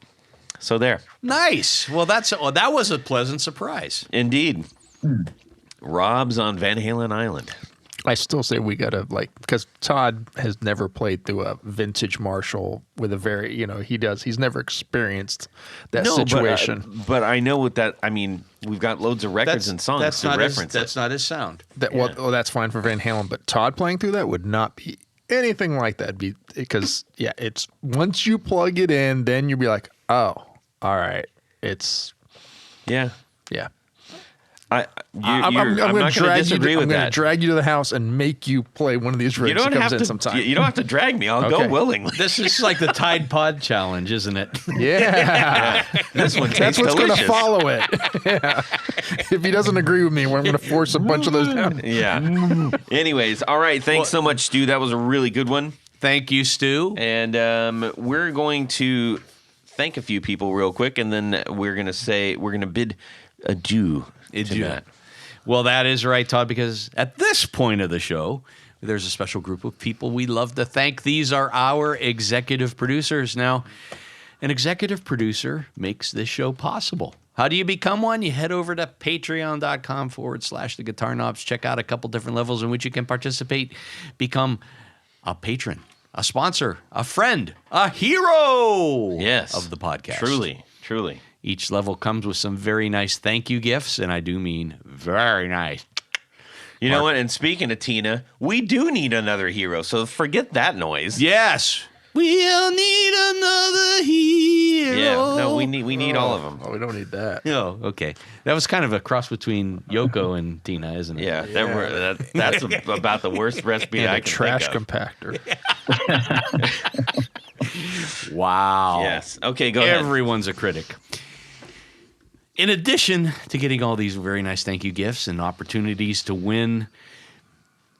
So there. Nice. Well, that was a pleasant surprise. Indeed. Rob's on Van Halen Island. I still say we gotta because Todd has never played through a vintage Marshall with a very, he's never experienced that situation. But I know what that. I mean, we've got loads of records and songs to reference. That's not his sound. Well, that's fine for Van Halen, but Todd playing through that would not be anything like that. Because it's once you plug it in, then you'll be like, oh, all right, it's yeah. I'm not going going to disagree with I'm that. going to drag you to the house and make you play one of these rigs. You don't have to. Sometime. You don't have to drag me. I'll go willingly. This is like the Tide Pod challenge, isn't it? Yeah. This one That's tastes what's going to delicious. follow it. Yeah. If he doesn't agree with me, I'm going to force a bunch of those down. Yeah. Anyways, all right. Thanks so much, Stu. That was a really good one. Thank you, Stu. And we're going to thank a few people real quick, and then we're going to bid adieu. Matt. Well, that is right, Todd, because at this point of the show, there's a special group of people we love to thank. These are our executive producers. Now, an executive producer makes this show possible. How do you become one? You head over to patreon.com/the Guitar Knobs. Check out a couple different levels in which you can participate. Become a patron, a sponsor, a friend, a hero of the podcast. Truly. Each level comes with some very nice thank you gifts, and I do mean very nice. You know what? And speaking of Tina, we do need another hero, so forget that noise. Yes. We'll need another hero. Yeah, no, we need all of them. Oh, we don't need that. Oh, okay. That was kind of a cross between Yoko and Tina, isn't it? Yeah, that's about the worst recipe And I a can trash think of. compactor. Wow. Yes. Okay, go ahead. Everyone's a critic. In addition to getting all these very nice thank you gifts and opportunities to win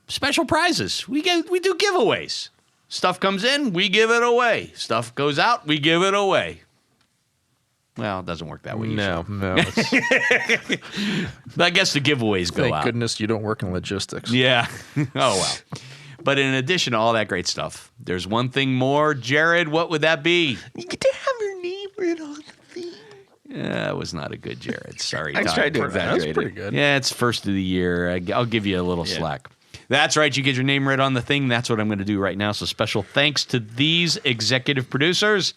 special prizes, we do giveaways. Stuff comes in, we give it away. Stuff goes out, we give it away. Well, it doesn't work that way. No. But I guess the giveaways go out. Thank goodness you don't work in logistics. Yeah. Oh, well. But in addition to all that great stuff, there's one thing more. Jared, what would that be? You get to have your name written on the thing. Yeah, it was not a good Jared. Sorry, I Todd. tried to That's exaggerate pretty it. good. Yeah, it's first of the year. I'll give you a little slack. That's right. You get your name right on the thing. That's what I'm going to do right now. So special thanks to these executive producers: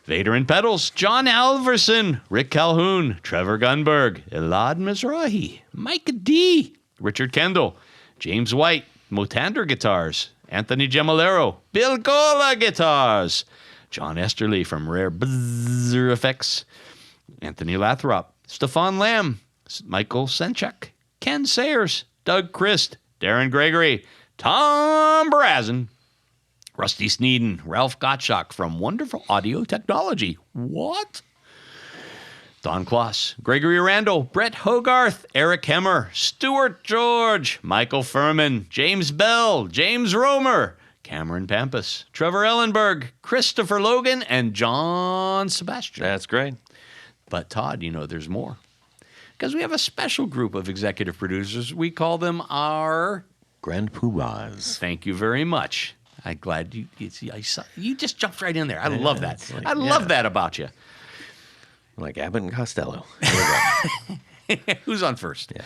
Vader and Pedals, John Alverson, Rick Calhoun, Trevor Gunberg, Elad Mizrahi, Mike D, Richard Kendall, James White, Motander Guitars, Anthony Gemolero, Bill Gola Guitars, John Esterly from Rare Bzzz Effects, Anthony Lathrop, Stefan Lamb, Michael Senchuk, Ken Sayers, Doug Christ, Darren Gregory, Tom Brazen, Rusty Sneeden, Ralph Gottschalk from Wonderful Audio Technology. What? Don Kloss, Gregory Randall, Brett Hogarth, Eric Hemmer, Stuart George, Michael Furman, James Bell, James Romer, Cameron Pampas, Trevor Ellenberg, Christopher Logan, and John Sebastian. That's great. But Todd, there's more. Because we have a special group of executive producers. We call them our Grand Poobahs. Thank you very much. I'm glad you just jumped right in there. I love that. Like, I love that about you. Like Abbott and Costello. Who's on first? Yeah.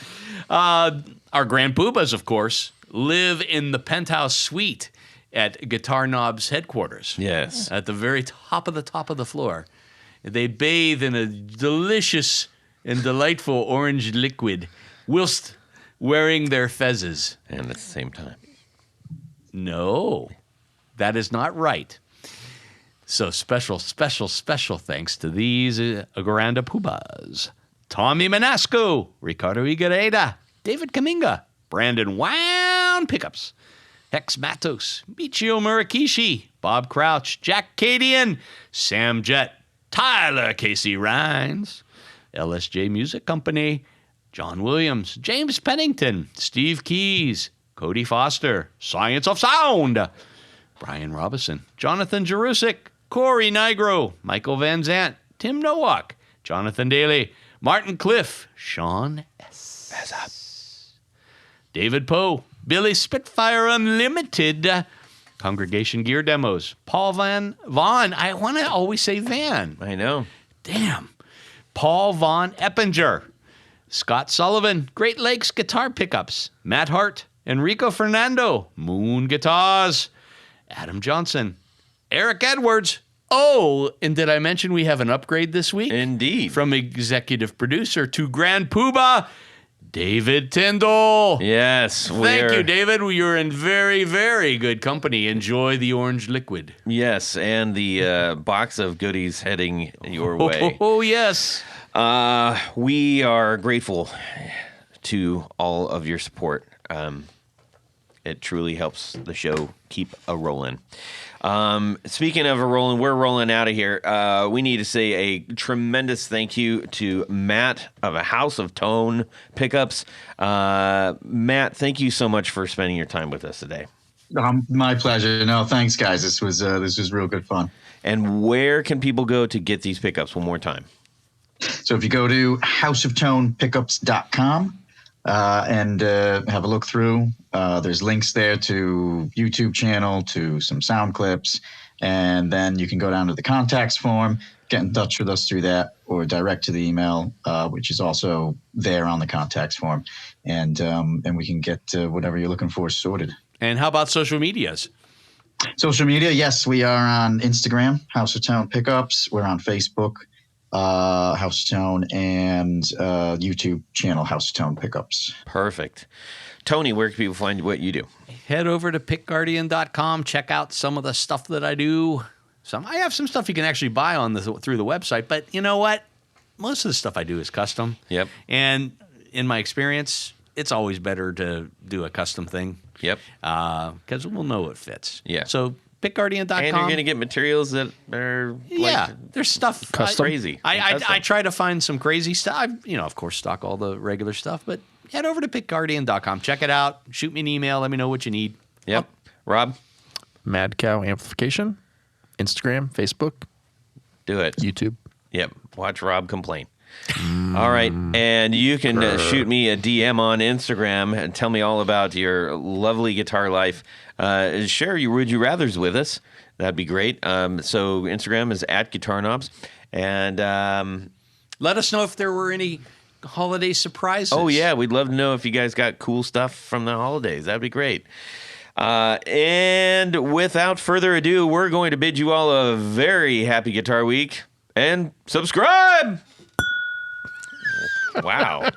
Our Grand Poobahs, of course, live in the penthouse suite at Guitar Knobs headquarters. Yes. At the very top of the floor. They bathe in a delicious and delightful orange liquid whilst wearing their fezzes. And at the same time. No, that is not right. So special thanks to these Agranda Poobahs. Tommy Manasco, Ricardo Iguareda, David Kaminga, Brandon Wound Pickups, Hex Matos, Michio Murakishi, Bob Crouch, Jack Cadian, Sam Jett, Tyler Casey Rhines, LSJ Music Company, John Williams, James Pennington, Steve Keys, Cody Foster, Science of Sound, Brian Robison, Jonathan Jerusik, Corey Nigro, Michael Van Zant, Tim Nowak, Jonathan Daly, Martin Cliff, Sean S. David Poe, Billy Spitfire Unlimited, Congregation Gear Demos, Paul Vaughn. I want to always say Van. I know. Damn. Paul Von Eppinger, Scott Sullivan, Great Lakes Guitar Pickups, Matt Hart, Enrico Fernando, Moon Guitars. Adam Johnson, Eric Edwards. Oh, and did I mention we have an upgrade this week? Indeed. From executive producer to Grand Poobah, David Tyndall. Yes. Thank you, David. You're in very, very good company. Enjoy the orange liquid. Yes, and the box of goodies heading your way. Oh, yes. We are grateful to all of your support. It truly helps the show keep a rolling. Speaking of a rolling, we're rolling out of here. We need to say a tremendous thank you to Matt of a House of Tone Pickups. Matt, thank you so much for spending your time with us today. My pleasure. No, thanks, guys. This was real good fun. And where can people go to get these pickups one more time? So if you go to houseoftonepickups.com and have a look through, there's links there to YouTube channel, to some sound clips, and then you can go down to the contacts form, get in touch with us through that, or direct to the email, which is also there on the contacts form, and we can get whatever you're looking for sorted. And how about social medias? Social media, yes, we are on Instagram, House of Tone Pickups. We're on Facebook, House of Tone, and YouTube channel, House of Tone Pickups. Perfect. Tony, where can people find what you do? Head over to pickguardian.com. Check out some of the stuff that I do. I have some stuff you can actually buy through the website, but you know what? Most of the stuff I do is custom. Yep. And in my experience, it's always better to do a custom thing. Yep. Because we'll know it fits. Yeah. So pickguardian.com. And you're going to get materials that are there's stuff crazy. I try to find some crazy stuff. Of course, stock all the regular stuff, but head over to pickguardian.com. Check it out. Shoot me an email. Let me know what you need. Yep. Rob? Mad Cow Amplification, Instagram, Facebook. Do it. YouTube. Yep. Watch Rob complain. All right. And you can shoot me a DM on Instagram and tell me all about your lovely guitar life. Share your Would You Rathers with us. That'd be great. So Instagram is @GuitarKnobs. And let us know if there were any holiday surprises. Oh, yeah. We'd love to know if you guys got cool stuff from the holidays. That'd be great. And without further ado, we're going to bid you all a very happy Guitar Week. And subscribe! Wow.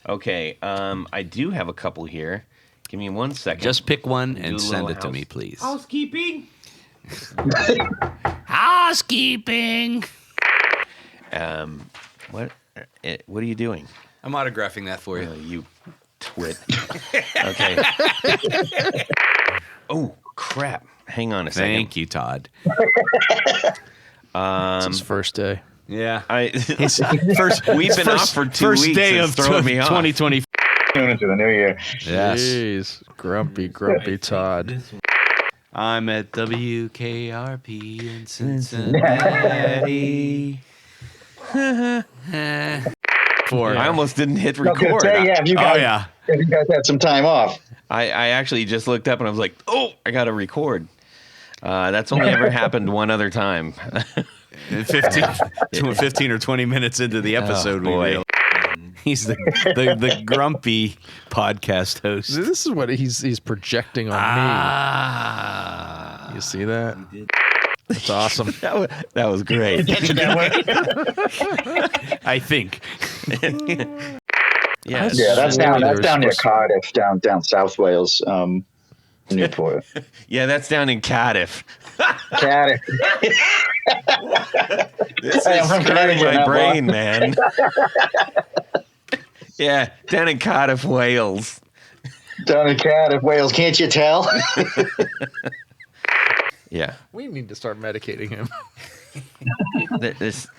Okay, I do have a couple here. Give me 1 second. Just pick one and send it to me, please. Housekeeping. Housekeeping. What are you doing? I'm autographing that for you. You twit. Okay. Oh, crap. Hang on a second. Thank you, Todd. It's his first day. Yeah. We've been off for 2 weeks. First day of throwing me off. 2020. Tune into the new year. Yes. Jeez. Grumpy Todd. I'm at WKRP in Cincinnati. I almost didn't hit record. If you guys had some time off. I actually just looked up and I was like, oh, I got to record. That's only ever happened one other time. 15 or 20 minutes into the episode, boy. He's the grumpy podcast host. This is what he's projecting on me. You see that? That's awesome. That was great. I think. Yeah, that's down near Cardiff, down South Wales, Newport. Yeah, that's down in Cardiff. Cardiff. This is screwing my brain, man. Yeah, down in Cardiff, Wales. Down in Cardiff, Wales. Can't you tell? Yeah. We need to start medicating him.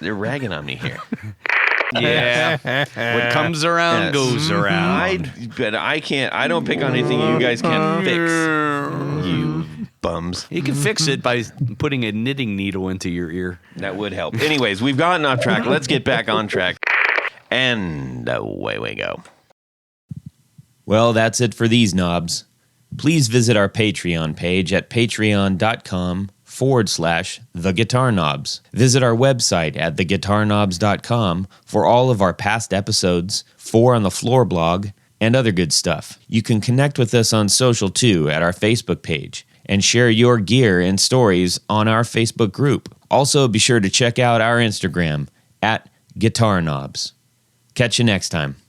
They're ragging on me here. Yeah. What comes around goes around. But I can't. I don't pick on anything you guys can't fix. You bums. You can fix it by putting a knitting needle into your ear. That would help. Anyways, we've gotten off track. Let's get back on track. And away we go. Well, that's it for these knobs. Please visit our Patreon page at patreon.com/theguitarknobs. Visit our website at theguitarknobs.com for all of our past episodes, 4 on the Floor blog, and other good stuff. You can connect with us on social too at our Facebook page and share your gear and stories on our Facebook group. Also, be sure to check out our Instagram at Guitar Knobs. Catch you next time.